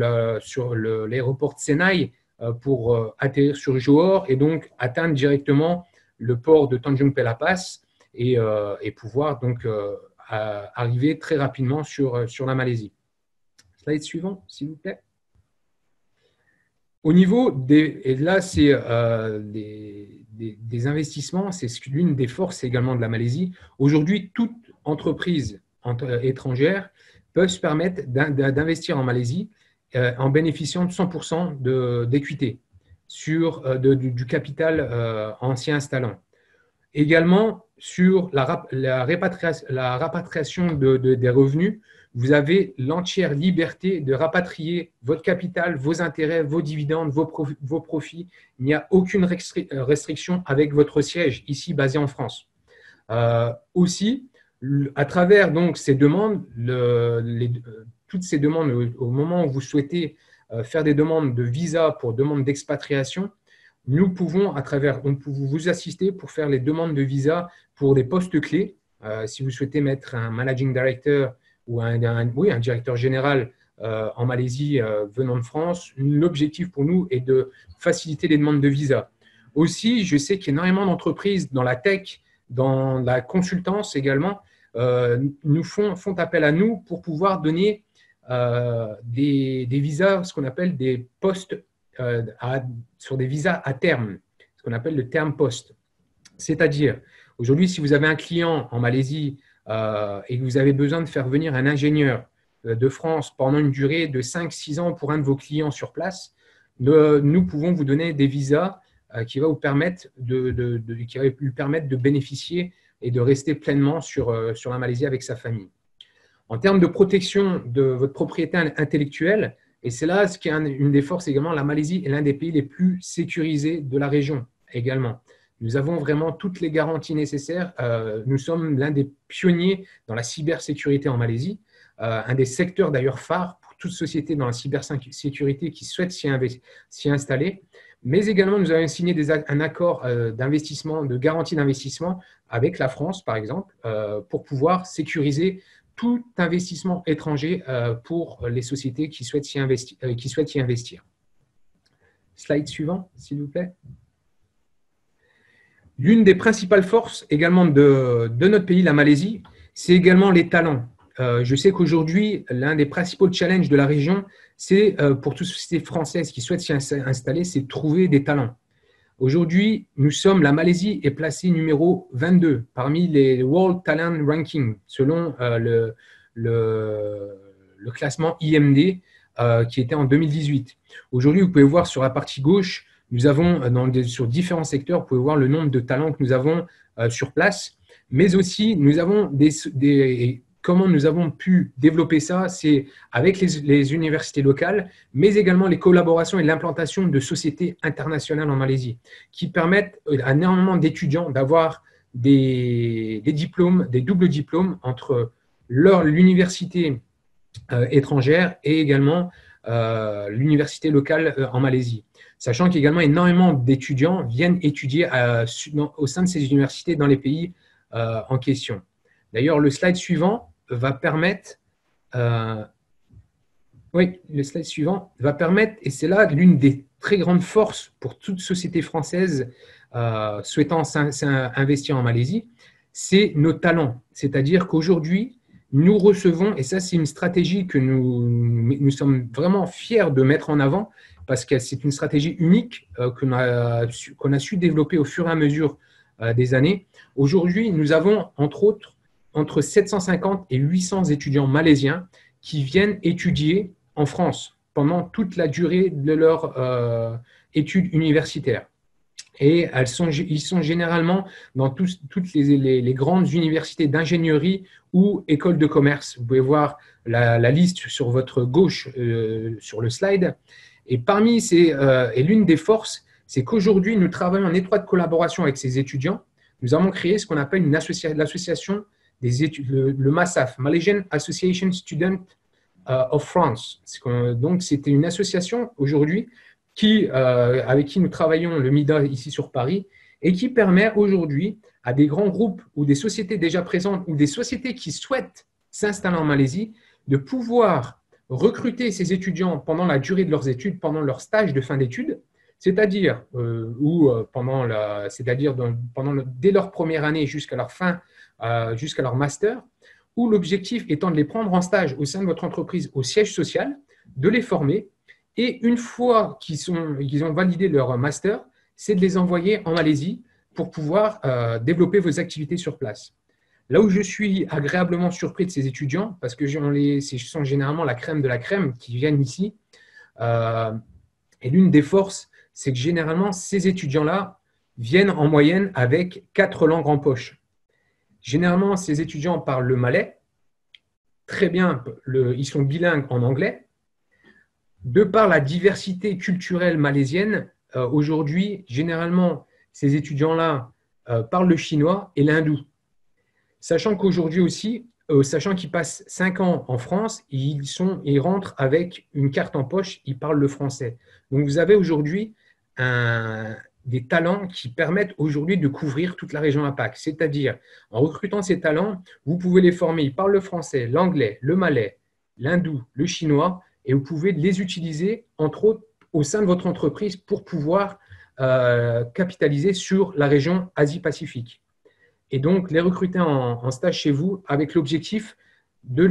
sur l'aéroport de Senai pour atterrir sur Johor et donc atteindre directement le port de Tanjung Pelapas et pouvoir donc arriver très rapidement sur la Malaisie. Slide suivant, s'il vous plaît. Au niveau et là, c'est des investissements, c'est l'une des forces également de la Malaisie. Aujourd'hui, toute entreprise étrangère peut se permettre d'investir en Malaisie en bénéficiant de 100% d'équité sur du capital ancien installant. Également, sur la rapatriation des revenus, vous avez l'entière liberté de rapatrier votre capital, vos intérêts, vos dividendes, vos profits. Il n'y a aucune restriction avec votre siège ici basé en France. Aussi, à travers donc ces demandes, toutes ces demandes, au moment où vous souhaitez faire des demandes de visa pour demande d'expatriation, nous pouvons vous assister pour faire les demandes de visa pour des postes clés. Si vous souhaitez mettre un managing director ou un directeur général en Malaisie venant de France, l'objectif pour nous est de faciliter les demandes de visa. Aussi, je sais qu'il y a énormément d'entreprises dans la tech, dans la consultance également, font appel à nous pour pouvoir donner des visas, ce qu'on appelle des postes sur des visas à terme, ce qu'on appelle le term post. C'est-à-dire, aujourd'hui, si vous avez un client en Malaisie et que vous avez besoin de faire venir un ingénieur de France pendant une durée de 5-6 ans pour un de vos clients sur place, nous pouvons vous donner des visas qui va vous permettre de bénéficier et de rester pleinement sur la Malaisie avec sa famille. En termes de protection de votre propriété intellectuelle, et c'est là ce qui est une des forces également, la Malaisie est l'un des pays les plus sécurisés de la région également. Nous avons vraiment toutes les garanties nécessaires. Nous sommes l'un des pionniers dans la cybersécurité en Malaisie, un des secteurs d'ailleurs phares pour toute société dans la cybersécurité qui souhaite s'y installer. Mais également, nous avons signé un accord d'investissement, de garantie d'investissement avec la France, par exemple, pour pouvoir sécuriser tout investissement étranger pour les sociétés qui souhaitent y investir. Slide suivant, s'il vous plaît. L'une des principales forces également de notre pays, la Malaisie, c'est également les talents. Je sais qu'aujourd'hui, l'un des principaux challenges de la région, c'est pour toutes les sociétés françaises qui souhaitent s'y installer, c'est de trouver des talents. Aujourd'hui, la Malaisie est placée numéro 22 parmi les World Talent Ranking, selon le classement IMD qui était en 2018. Aujourd'hui, vous pouvez voir sur la partie gauche, nous avons sur différents secteurs, vous pouvez voir le nombre de talents que nous avons sur place, mais aussi nous avons comment nous avons pu développer ça, c'est avec les universités locales, mais également les collaborations et l'implantation de sociétés internationales en Malaisie, qui permettent à énormément d'étudiants d'avoir des diplômes, des doubles diplômes entre l'université étrangère et également l'université locale en Malaisie. Sachant qu'également énormément d'étudiants viennent étudier au sein de ces universités dans les pays en question. D'ailleurs, le slide suivant va permettre, le slide suivant va permettre, et c'est là l'une des très grandes forces pour toute société française souhaitant investir en Malaisie, c'est nos talents. C'est-à-dire qu'aujourd'hui, nous recevons, et ça c'est une stratégie que nous sommes vraiment fiers de mettre en avant, parce que c'est une stratégie unique qu'on a su développer au fur et à mesure des années. Aujourd'hui, nous avons entre autres entre 750 et 800 étudiants malaisiens qui viennent étudier en France pendant toute la durée de leur études universitaires. Et ils sont généralement dans toutes les grandes universités d'ingénierie ou écoles de commerce. Vous pouvez voir la liste sur votre gauche sur le slide. Et parmi et l'une des forces, c'est qu'aujourd'hui, nous travaillons en étroite collaboration avec ces étudiants. Nous avons créé ce qu'on appelle l'association des études, le MASAF, Malaysian Association Student of France. Donc, c'était une association aujourd'hui avec qui nous travaillons le MIDA ici sur Paris et qui permet aujourd'hui à des grands groupes ou des sociétés déjà présentes ou des sociétés qui souhaitent s'installer en Malaisie de pouvoir recruter ces étudiants pendant la durée de leurs études, pendant leur stage de fin d'études, c'est-à-dire dès leur première année jusqu'à leur fin, jusqu'à leur master, où l'objectif étant de les prendre en stage au sein de votre entreprise au siège social, de les former, et une fois qu'ils ont validé leur master, c'est de les envoyer en Malaisie pour pouvoir développer vos activités sur place. Là où je suis agréablement surpris de ces étudiants, parce que ce sont généralement la crème de la crème qui viennent ici, et l'une des forces, c'est que généralement, ces étudiants-là viennent en moyenne avec 4 langues en poche. Généralement, ces étudiants parlent le malais, très bien, ils sont bilingues en anglais. De par la diversité culturelle malaisienne, aujourd'hui, généralement, ces étudiants-là parlent le chinois et l'hindou. Sachant qu'aujourd'hui aussi, sachant qu'ils passent 5 ans en France, ils rentrent avec une carte en poche, ils parlent le français. Donc, vous avez aujourd'hui des talents qui permettent aujourd'hui de couvrir toute la région APAC. C'est-à-dire, en recrutant ces talents, vous pouvez les former. Ils parlent le français, l'anglais, le malais, l'hindou, le chinois, et vous pouvez les utiliser, entre autres, au sein de votre entreprise pour pouvoir capitaliser sur la région Asie-Pacifique. Et donc, les recruter en stage chez vous avec l'objectif de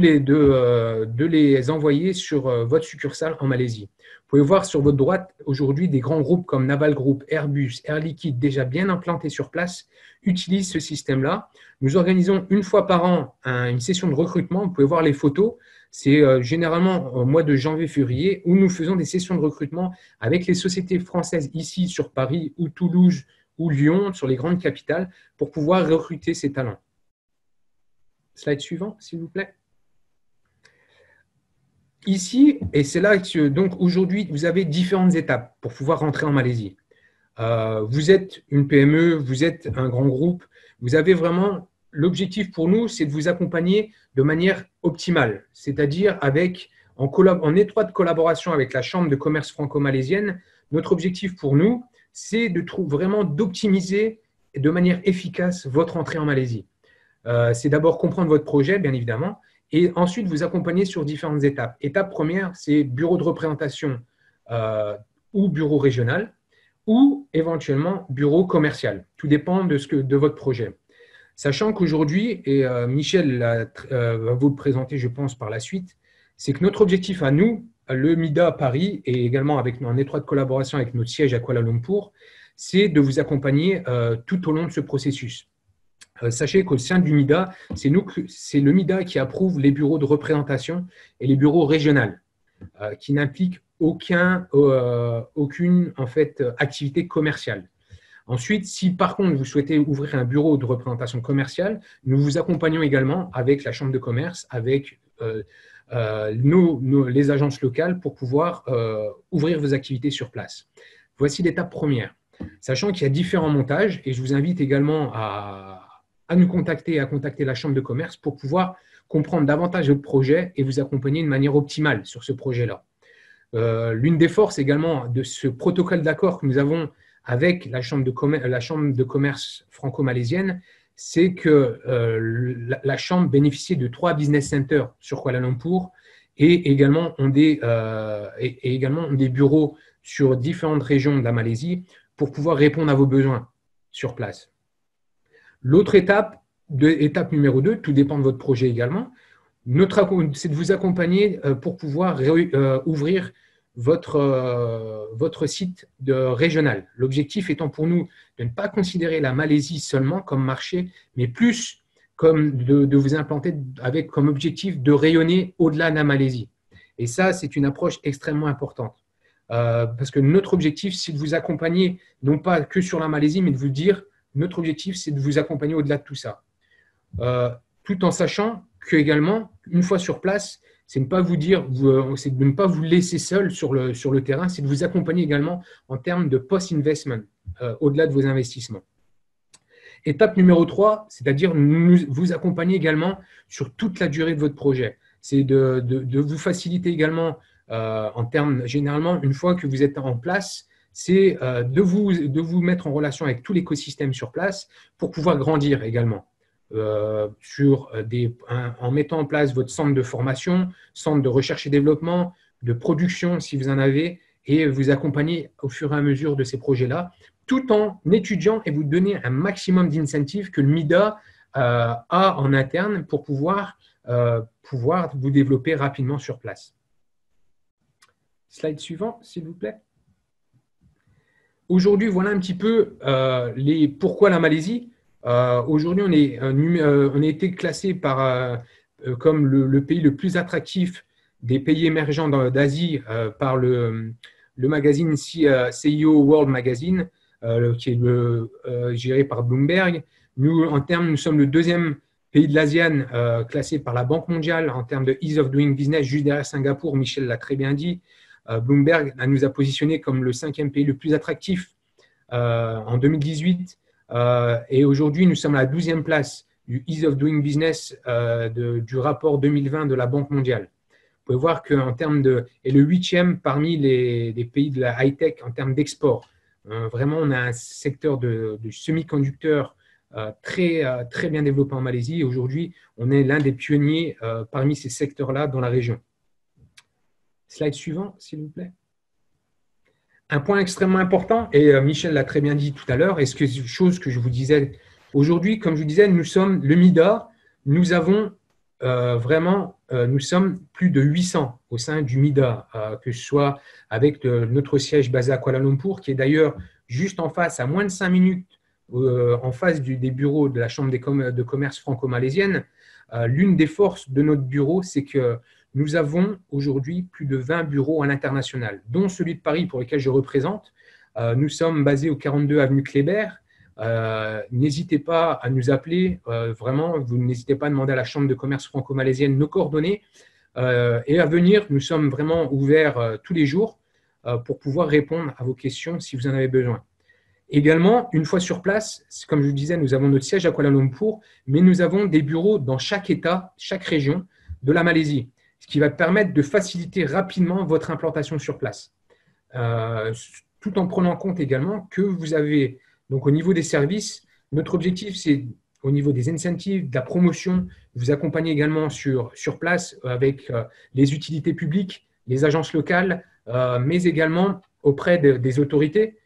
les envoyer sur votre succursale en Malaisie. Vous pouvez voir sur votre droite aujourd'hui des grands groupes comme Naval Group, Airbus, Air Liquide, déjà bien implantés sur place, utilisent ce système-là. Nous organisons une fois par an une session de recrutement. Vous pouvez voir les photos. C'est généralement au mois de janvier-février où nous faisons des sessions de recrutement avec les sociétés françaises ici sur Paris ou Toulouse ou Lyon, sur les grandes capitales, pour pouvoir recruter ces talents. Slide suivant, s'il vous plaît. ici, et c'est là que donc aujourd'hui, vous avez différentes étapes pour pouvoir rentrer en Malaisie. Vous êtes une PME, vous êtes un grand groupe, vous avez vraiment l'objectif pour nous, c'est de vous accompagner de manière optimale, c'est-à-dire en étroite collaboration avec la Chambre de commerce franco-malaisienne. Notre objectif pour nous, c'est vraiment d'optimiser de manière efficace votre entrée en Malaisie. C'est d'abord comprendre votre projet, bien évidemment, et ensuite vous accompagner sur différentes étapes. Étape première, c'est bureau de représentation ou bureau régional, ou éventuellement bureau commercial. Tout dépend de votre projet. Sachant qu'aujourd'hui, et Michel va vous le présenter, je pense, par la suite, c'est que notre objectif à nous, le MIDA Paris, et également en étroite collaboration avec notre siège à Kuala Lumpur, c'est de vous accompagner tout au long de ce processus. Sachez qu'au sein du MIDA, c'est le MIDA qui approuve les bureaux de représentation et les bureaux régionaux, qui n'impliquent aucune en fait, activité commerciale. Ensuite, si par contre vous souhaitez ouvrir un bureau de représentation commerciale, nous vous accompagnons également avec la Chambre de commerce, avec les agences locales pour pouvoir ouvrir vos activités sur place. Voici l'étape première. Sachant qu'il y a différents montages, et je vous invite également à nous contacter et à contacter la Chambre de commerce pour pouvoir comprendre davantage votre projet et vous accompagner de manière optimale sur ce projet-là. L'une des forces également de ce protocole d'accord que nous avons avec la Chambre de commerce franco-malaisienne, c'est que la Chambre bénéficie de 3 business centers sur Kuala Lumpur et également ont des bureaux sur différentes régions de la Malaisie pour pouvoir répondre à vos besoins sur place. L'autre étape numéro 2, tout dépend de votre projet également, c'est de vous accompagner pour pouvoir ouvrir votre site régional. L'objectif étant pour nous de ne pas considérer la Malaisie seulement comme marché, mais plus comme de vous implanter avec comme objectif de rayonner au-delà de la Malaisie. Et ça, c'est une approche extrêmement importante. Parce que notre objectif, c'est de vous accompagner, non pas que sur la Malaisie, mais de vous dire, notre objectif, c'est de vous accompagner au-delà de tout ça. Tout en sachant que également, une fois sur place, c'est de ne pas vous laisser seul sur le terrain, c'est de vous accompagner également en termes de post-investment, au-delà de vos investissements. Étape numéro 3, c'est-à-dire vous accompagner également sur toute la durée de votre projet. C'est de vous faciliter également en termes, généralement, une fois que vous êtes en place, c'est de vous mettre en relation avec tout l'écosystème sur place pour pouvoir grandir également. En mettant en place votre centre de formation, centre de recherche et développement, de production si vous en avez, et vous accompagner au fur et à mesure de ces projets-là, tout en étudiant et vous donner un maximum d'incentives que le MIDA a en interne pour pouvoir vous développer rapidement sur place. Slide suivant, s'il vous plaît. Aujourd'hui, voilà un petit peu pourquoi la Malaisie. Aujourd'hui, on a été classé comme le pays le plus attractif des pays émergents d'Asie par le magazine CIO World Magazine, qui est géré par Bloomberg. Nous sommes le deuxième pays de l'ASEAN classé par la Banque mondiale en termes de Ease of Doing Business, juste derrière Singapour. Michel l'a très bien dit. Bloomberg nous a positionné comme le 5e pays le plus attractif en 2018. Et aujourd'hui, nous sommes à la 12e place du Ease of Doing Business du rapport 2020 de la Banque mondiale. Vous pouvez voir qu'en termes et le 8e parmi les pays de la high-tech en termes d'export. Vraiment, on a un secteur de semi-conducteurs très bien développé en Malaisie. Aujourd'hui, on est l'un des pionniers parmi ces secteurs-là dans la région. Slide suivant, s'il vous plaît. Un point extrêmement important, et Michel l'a très bien dit tout à l'heure, et c'est une chose que je vous disais aujourd'hui, comme je vous disais, nous sommes le MIDA, nous avons nous sommes plus de 800 au sein du MIDA, que ce soit avec notre siège basé à Kuala Lumpur, qui est d'ailleurs juste en face, à moins de 5 minutes, en face des bureaux de la Chambre de commerce franco-malaisienne. L'une des forces de notre bureau, c'est que nous avons aujourd'hui plus de 20 bureaux à l'international, dont celui de Paris pour lequel je représente. Nous sommes basés au 42 avenue Kléber. N'hésitez pas à nous appeler. Vraiment, vous n'hésitez pas à demander à la Chambre de commerce franco-malaisienne nos coordonnées. Et à venir, nous sommes vraiment ouverts tous les jours pour pouvoir répondre à vos questions si vous en avez besoin. Également, une fois sur place, comme je vous disais, nous avons notre siège à Kuala Lumpur, mais nous avons des bureaux dans chaque État, chaque région de la Malaisie, ce qui va permettre de faciliter rapidement votre implantation sur place. Tout en prenant en compte également que vous avez, donc au niveau des services, notre objectif, c'est au niveau des incentives, de la promotion, vous accompagner également sur place avec les utilités publiques, les agences locales, mais également auprès des autorités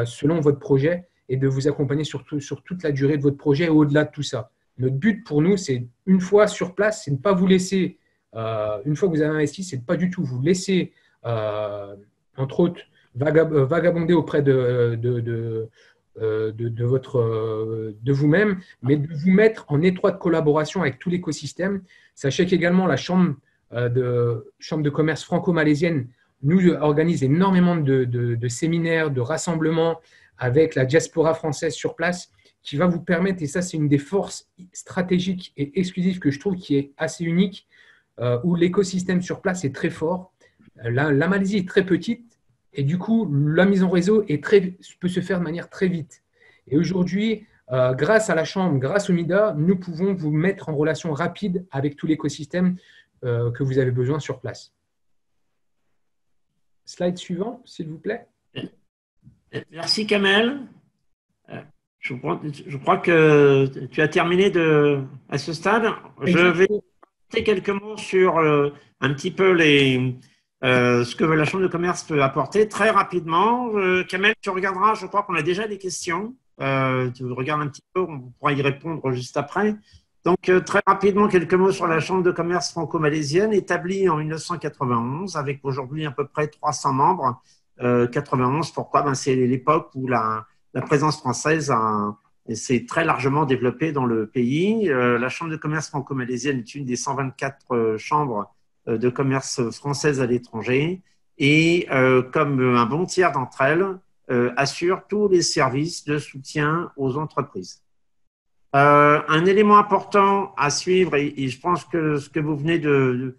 selon votre projet et de vous accompagner sur toute la durée de votre projet et au-delà de tout ça. Notre but pour nous, c'est une fois sur place, c'est de ne pas vous laisser, une fois que vous avez investi, c'est de pas du tout vous laisser, entre autres, vagabonder auprès de vous-même, mais de vous mettre en étroite collaboration avec tout l'écosystème. Sachez qu'également la chambre de commerce franco-malaisienne nous organise énormément de séminaires, de rassemblements avec la diaspora française sur place qui va vous permettre, et ça c'est une des forces stratégiques et exclusives que je trouve qui est assez unique, où l'écosystème sur place est très fort. La Malaisie est très petite et du coup la mise en réseau peut se faire de manière très vite. Et aujourd'hui, grâce à la Chambre, grâce au MIDA, nous pouvons vous mettre en relation rapide avec tout l'écosystème que vous avez besoin sur place. Slide suivant, s'il vous plaît. Merci Kamel. Je crois que tu as terminé à ce stade. Exactement. Je vais dire quelques mots sur un petit peu ce que la Chambre de commerce peut apporter très rapidement. Kamel, tu regarderas, je crois qu'on a déjà des questions. Tu regardes un petit peu, on pourra y répondre juste après. Donc, très rapidement, quelques mots sur la Chambre de commerce franco-malaisienne, établie en 1991, avec aujourd'hui à peu près 300 membres. 91, pourquoi? C'est l'époque où la présence française s'est très largement développée dans le pays. La Chambre de commerce franco-malaisienne est une des 124 chambres de commerce françaises à l'étranger et comme un bon tiers d'entre elles, assure tous les services de soutien aux entreprises. Un élément important à suivre, et je pense que ce que vous venez de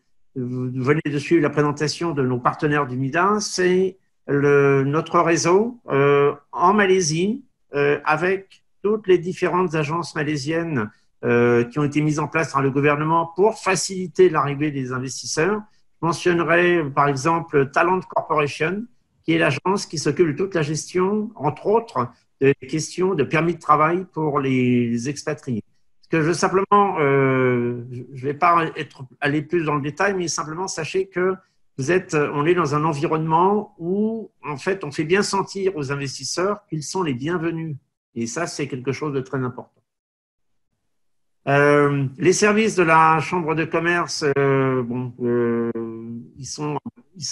suivre la présentation de nos partenaires du MIDA, c'est notre réseau en Malaisie avec toutes les différentes agences malaisiennes qui ont été mises en place par le gouvernement pour faciliter l'arrivée des investisseurs. Je mentionnerai par exemple Talent Corporation, qui est l'agence qui s'occupe de toute la gestion, entre autres, des questions de permis de travail pour les expatriés. Parce que simplement, je ne vais pas aller plus dans le détail, mais simplement sachez que on est dans un environnement où, en fait, on fait bien sentir aux investisseurs qu'ils sont les bienvenus. Et ça, c'est quelque chose de très important. Les services de la Chambre de commerce, ils sont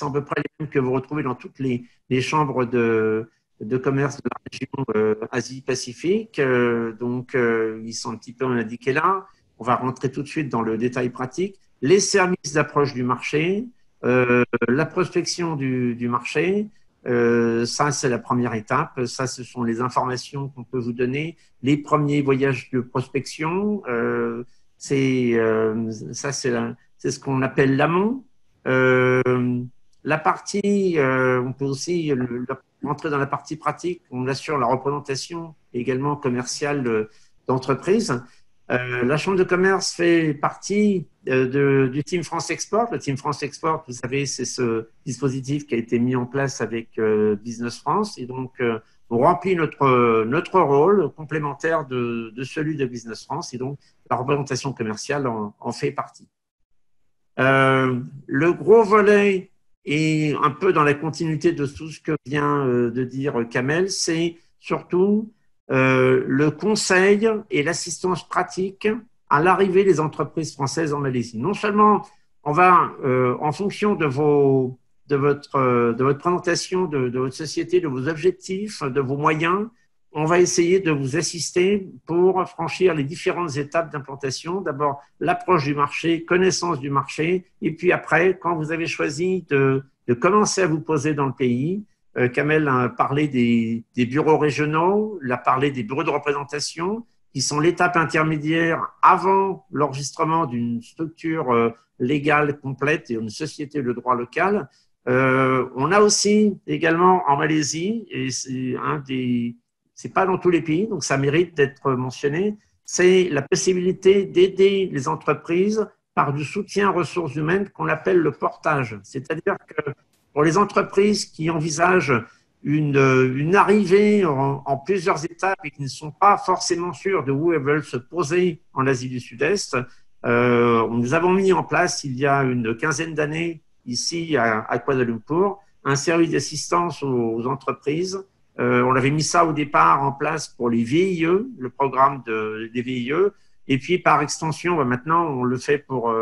à peu près les mêmes que vous retrouvez dans toutes les chambres de commerce de la région Asie-Pacifique. Ils sont un petit peu indiqués là. On va rentrer tout de suite dans le détail pratique. Les services d'approche du marché, la prospection du marché, ça, c'est la première étape. Ça, ce sont les informations qu'on peut vous donner. Les premiers voyages de prospection, c'est ce qu'on appelle l'amont. La partie, on peut aussi rentrer dans la partie pratique. On assure la représentation également commerciale d'entreprise. La Chambre de commerce fait partie du Team France Export. Le Team France Export, vous savez, c'est ce dispositif qui a été mis en place avec Business France. Et donc, on remplit notre rôle complémentaire de celui de Business France. Et donc, la représentation commerciale en fait partie. Le gros volet, et un peu dans la continuité de tout ce que vient de dire Kamel, c'est surtout le conseil et l'assistance pratique à l'arrivée des entreprises françaises en Malaisie. Non seulement on va, en fonction de votre présentation, de votre société, de vos objectifs, de vos moyens, on va essayer de vous assister pour franchir les différentes étapes d'implantation. D'abord, l'approche du marché, connaissance du marché, et puis après, quand vous avez choisi de commencer à vous poser dans le pays, Kamel a parlé des bureaux régionaux, il a parlé des bureaux de représentation, qui sont l'étape intermédiaire avant l'enregistrement d'une structure légale complète et une société de droit local. On a aussi également en Malaisie, et c'est pas dans tous les pays, donc ça mérite d'être mentionné, c'est la possibilité d'aider les entreprises par du soutien aux ressources humaines qu'on appelle le portage. C'est-à-dire que pour les entreprises qui envisagent une arrivée en plusieurs étapes et qui ne sont pas forcément sûres de où elles veulent se poser en Asie du Sud-Est, nous avons mis en place il y a une quinzaine d'années ici à Kuala Lumpur un service d'assistance aux entreprises. On avait mis ça au départ en place pour les VIE, le programme des VIE, et puis par extension, maintenant on le fait pour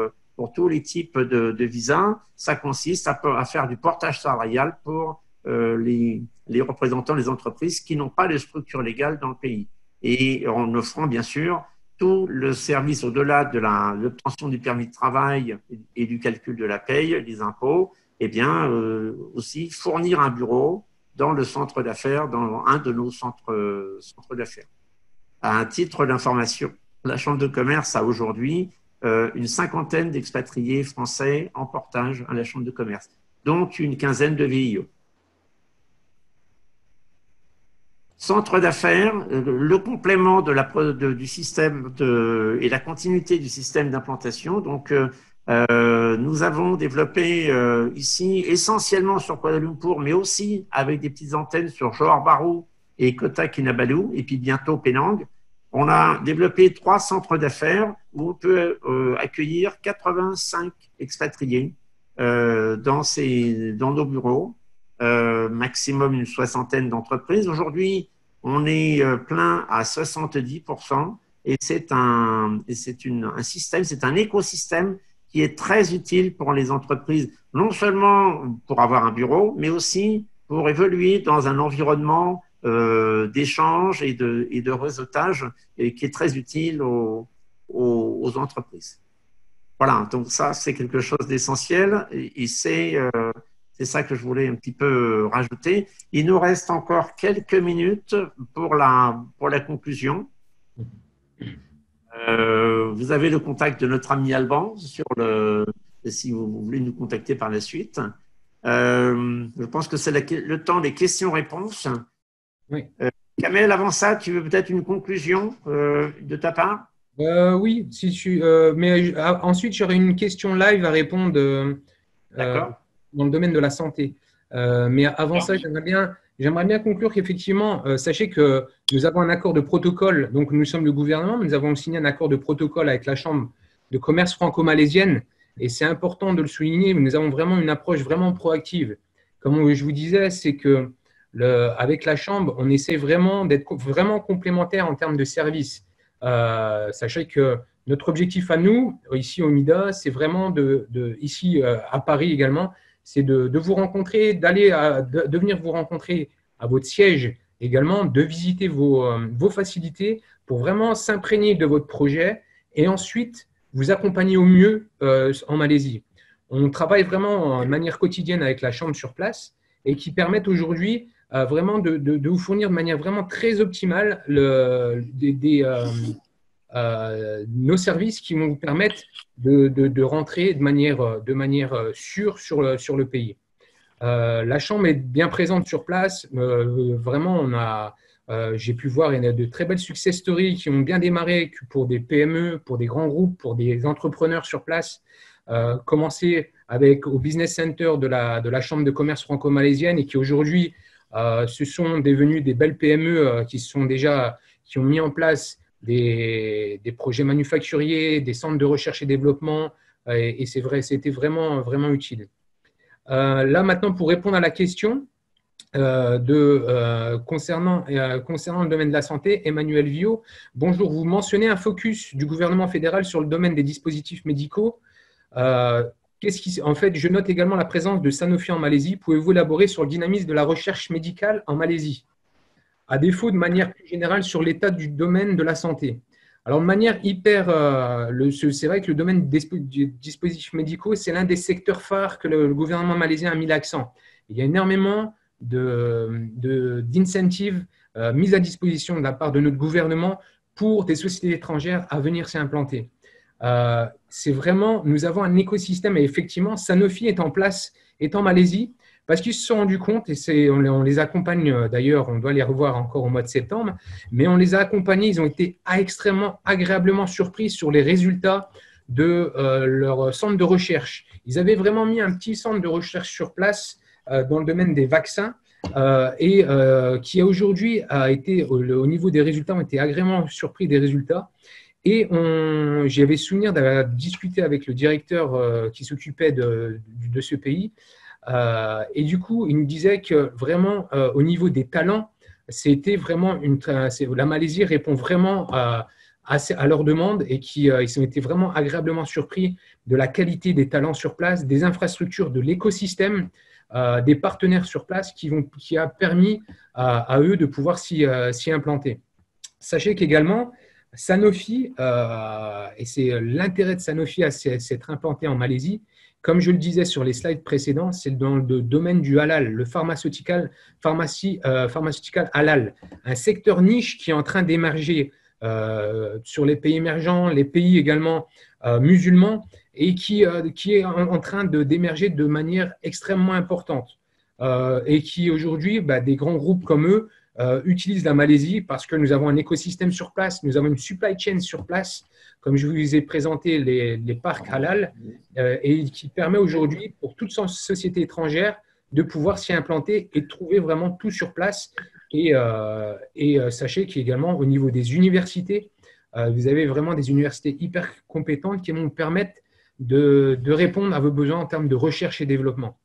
tous les types de visas. Ça consiste à faire du portage salarial pour les représentants des entreprises qui n'ont pas de structure légale dans le pays. Et en offrant bien sûr tout le service au-delà de l'obtention du permis de travail et du calcul de la paye, des impôts, et bien aussi fournir un bureau dans le centre d'affaires, dans un de nos centres d'affaires. À un titre d'information, la Chambre de commerce a aujourd'hui une cinquantaine d'expatriés français en portage à la Chambre de commerce, dont une quinzaine de VIE. Centre d'affaires, le complément du système et la continuité du système d'implantation. Donc, nous avons développé ici, essentiellement sur Kuala Lumpur, mais aussi avec des petites antennes sur Johor Bahru et Kota Kinabalu, et puis bientôt Penang. On a développé 3 centres d'affaires où on peut accueillir 85 expatriés dans nos bureaux. Maximum une soixantaine d'entreprises. Aujourd'hui, on est plein à 70% et c'est un système, c'est un écosystème qui est très utile pour les entreprises, non seulement pour avoir un bureau, mais aussi pour évoluer dans un environnement d'échange et de réseautage et qui est très utile aux entreprises. Voilà, donc ça, c'est quelque chose d'essentiel et c'est ça que je voulais un petit peu rajouter. Il nous reste encore quelques minutes pour la conclusion. Vous avez le contact de notre ami Alban si vous voulez nous contacter par la suite. Je pense que c'est le temps des questions-réponses. Oui. Kamel, avant ça, tu veux peut-être une conclusion de ta part? Oui, mais ensuite, j'aurais une question live à répondre dans le domaine de la santé. Mais avant ça, j'aimerais bien conclure qu'effectivement, sachez que nous avons un accord de protocole, donc nous sommes le gouvernement, mais nous avons signé un accord de protocole avec la Chambre de commerce franco-malaisienne, et c'est important de le souligner, nous avons vraiment une approche vraiment proactive. Comme je vous disais, c'est que avec la Chambre, on essaie vraiment d'être vraiment complémentaires en termes de services. Sachez que notre objectif à nous, ici au MIDA, c'est vraiment ici à Paris également, c'est de vous rencontrer, de venir vous rencontrer à votre siège également, de visiter vos facilités pour vraiment s'imprégner de votre projet et ensuite vous accompagner au mieux en Malaisie. On travaille vraiment de manière quotidienne avec la Chambre sur place et qui permettent aujourd'hui vraiment de vous fournir de manière vraiment très optimale nos services qui vont vous permettre de rentrer de manière sûre sur le pays. La Chambre est bien présente sur place. Vraiment, j'ai pu voir il y a de très belles success stories qui ont bien démarré pour des PME, pour des grands groupes, pour des entrepreneurs sur place. Commencer au Business Center de la Chambre de commerce franco-malaisienne et qui aujourd'hui se sont devenus des belles PME qui ont mis en place des projets manufacturiers, des centres de recherche et développement, et c'est vrai, c'était vraiment, vraiment utile. Là, maintenant, pour répondre à la question concernant le domaine de la santé, Emmanuel Viau, bonjour, vous mentionnez un focus du gouvernement fédéral sur le domaine des dispositifs médicaux. En fait, je note également la présence de Sanofi en Malaisie. Pouvez-vous élaborer sur le dynamisme de la recherche médicale en Malaisie? À défaut, de manière plus générale, sur l'état du domaine de la santé. Alors, de manière c'est vrai que le domaine des dispositifs médicaux, c'est l'un des secteurs phares que le gouvernement malaisien a mis l'accent. Il y a énormément d'incentives mises à disposition de la part de notre gouvernement pour des sociétés étrangères à venir s'y implanter. C'est vraiment, nous avons un écosystème et effectivement, Sanofi est en place, est en Malaisie, parce qu'ils se sont rendus compte, et on les accompagne d'ailleurs, on doit les revoir encore au mois de septembre, mais on les a accompagnés, ils ont été extrêmement agréablement surpris sur les résultats de leur centre de recherche. Ils avaient vraiment mis un petit centre de recherche sur place dans le domaine des vaccins et qui aujourd'hui a été, au niveau des résultats, ont été agréablement surpris des résultats. Et j'avais souvenir d'avoir discuté avec le directeur qui s'occupait de ce pays. Et du coup, il nous disait que vraiment, au niveau des talents, c'était vraiment la Malaisie répond vraiment à leur demande et ils ont été vraiment agréablement surpris de la qualité des talents sur place, des infrastructures, de l'écosystème, des partenaires sur place qui a permis à eux de pouvoir s'y implanter. Sachez qu'également, Sanofi, et c'est l'intérêt de Sanofi à s'être implanté en Malaisie, comme je le disais sur les slides précédents, c'est dans le domaine du halal, le pharmaceutical halal, un secteur niche qui est en train d'émerger sur les pays émergents, les pays également musulmans, et qui est en train d'émerger de manière extrêmement importante. Et qui aujourd'hui, des grands groupes comme eux, utilisent la Malaisie parce que nous avons un écosystème sur place, nous avons une supply chain sur place, comme je vous ai présenté les parcs halal, et qui permet aujourd'hui pour toute société étrangère de pouvoir s'y implanter et de trouver vraiment tout sur place. Et sachez qu'également au niveau des universités, vous avez vraiment des universités hyper compétentes qui vont vous permettre de répondre à vos besoins en termes de recherche et développement.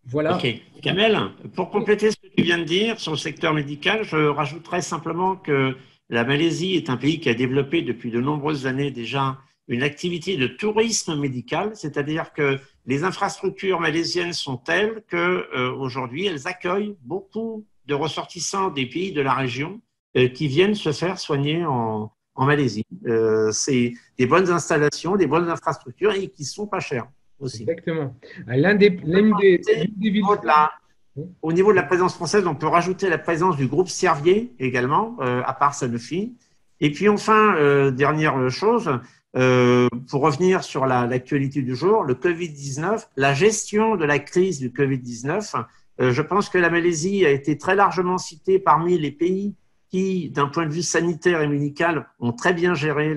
Voilà. Ok. Kamel, pour compléter ce que tu viens de dire sur le secteur médical, je rajouterais simplement que la Malaisie est un pays qui a développé depuis de nombreuses années déjà une activité de tourisme médical, c'est-à-dire que les infrastructures malaisiennes sont telles qu'aujourd'hui, elles accueillent beaucoup de ressortissants des pays de la région qui viennent se faire soigner en Malaisie. C'est des bonnes installations, des bonnes infrastructures et qui ne sont pas chères aussi. Exactement. Au niveau de la présence française, on peut rajouter la présence du groupe Servier également, à part Sanofi. Et puis enfin, dernière chose, pour revenir sur l'actualité du jour, le Covid-19, la gestion de la crise du Covid-19, je pense que la Malaisie a été très largement citée parmi les pays qui, d'un point de vue sanitaire et médical, ont très bien géré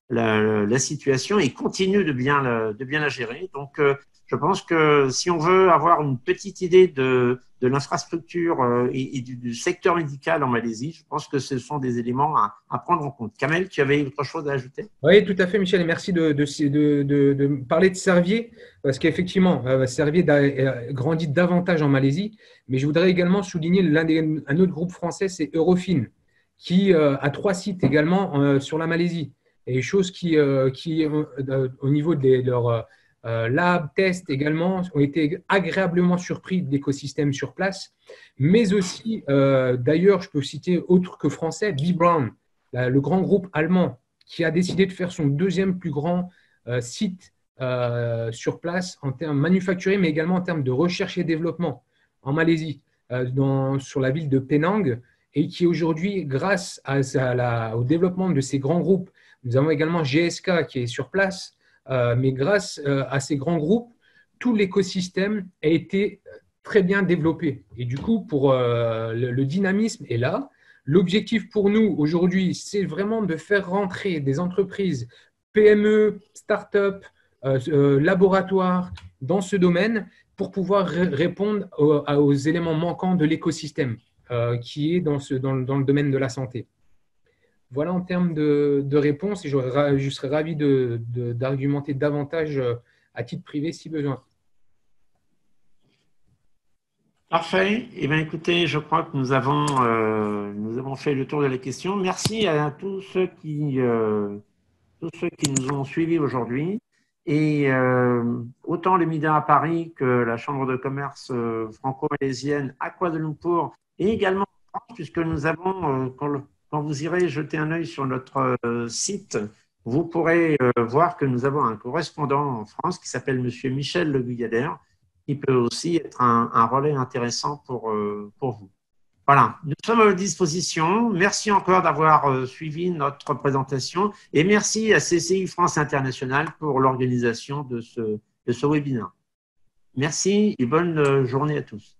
la situation et continue de bien la gérer. Donc, je pense que si on veut avoir une petite idée de l'infrastructure et du secteur médical en Malaisie, je pense que ce sont des éléments à prendre en compte. Kamel, tu avais autre chose à ajouter? Oui, tout à fait, Michel, et merci de parler de Servier, parce qu'effectivement, Servier grandit davantage en Malaisie, mais je voudrais également souligner un autre groupe français, c'est Eurofin, qui a 3 sites également sur la Malaisie. Et chose qui au niveau de leur lab, test également, ont été agréablement surpris de l'écosystème sur place. Mais aussi, d'ailleurs, je peux citer autre que français, B. Braun, le grand groupe allemand, qui a décidé de faire son deuxième plus grand site sur place en termes manufacturiers, mais également en termes de recherche et développement en Malaisie, sur la ville de Penang, et qui aujourd'hui, grâce au développement de ces grands groupes, nous avons également GSK qui est sur place, mais grâce à ces grands groupes, tout l'écosystème a été très bien développé. Et du coup, pour le dynamisme est là. L'objectif pour nous aujourd'hui, c'est vraiment de faire rentrer des entreprises, PME, start-up, laboratoires dans ce domaine pour pouvoir répondre aux éléments manquants de l'écosystème qui est dans le domaine de la santé. Voilà en termes de réponse et je serais ravi d'argumenter davantage à titre privé si besoin. Parfait. Eh bien, écoutez, je crois que nous avons fait le tour de la question. Merci à tous ceux qui nous ont suivis aujourd'hui. Et autant les Mida à Paris que la Chambre de commerce franco-malaisienne à Kuala Lumpur et également en France, puisque nous avons, quand vous irez jeter un œil sur notre site, vous pourrez voir que nous avons un correspondant en France qui s'appelle Monsieur Michel Le Guyadère, qui peut aussi être un relais intéressant pour vous. Voilà, nous sommes à votre disposition. Merci encore d'avoir suivi notre présentation et merci à CCI France International pour l'organisation de ce webinaire. Merci et bonne journée à tous.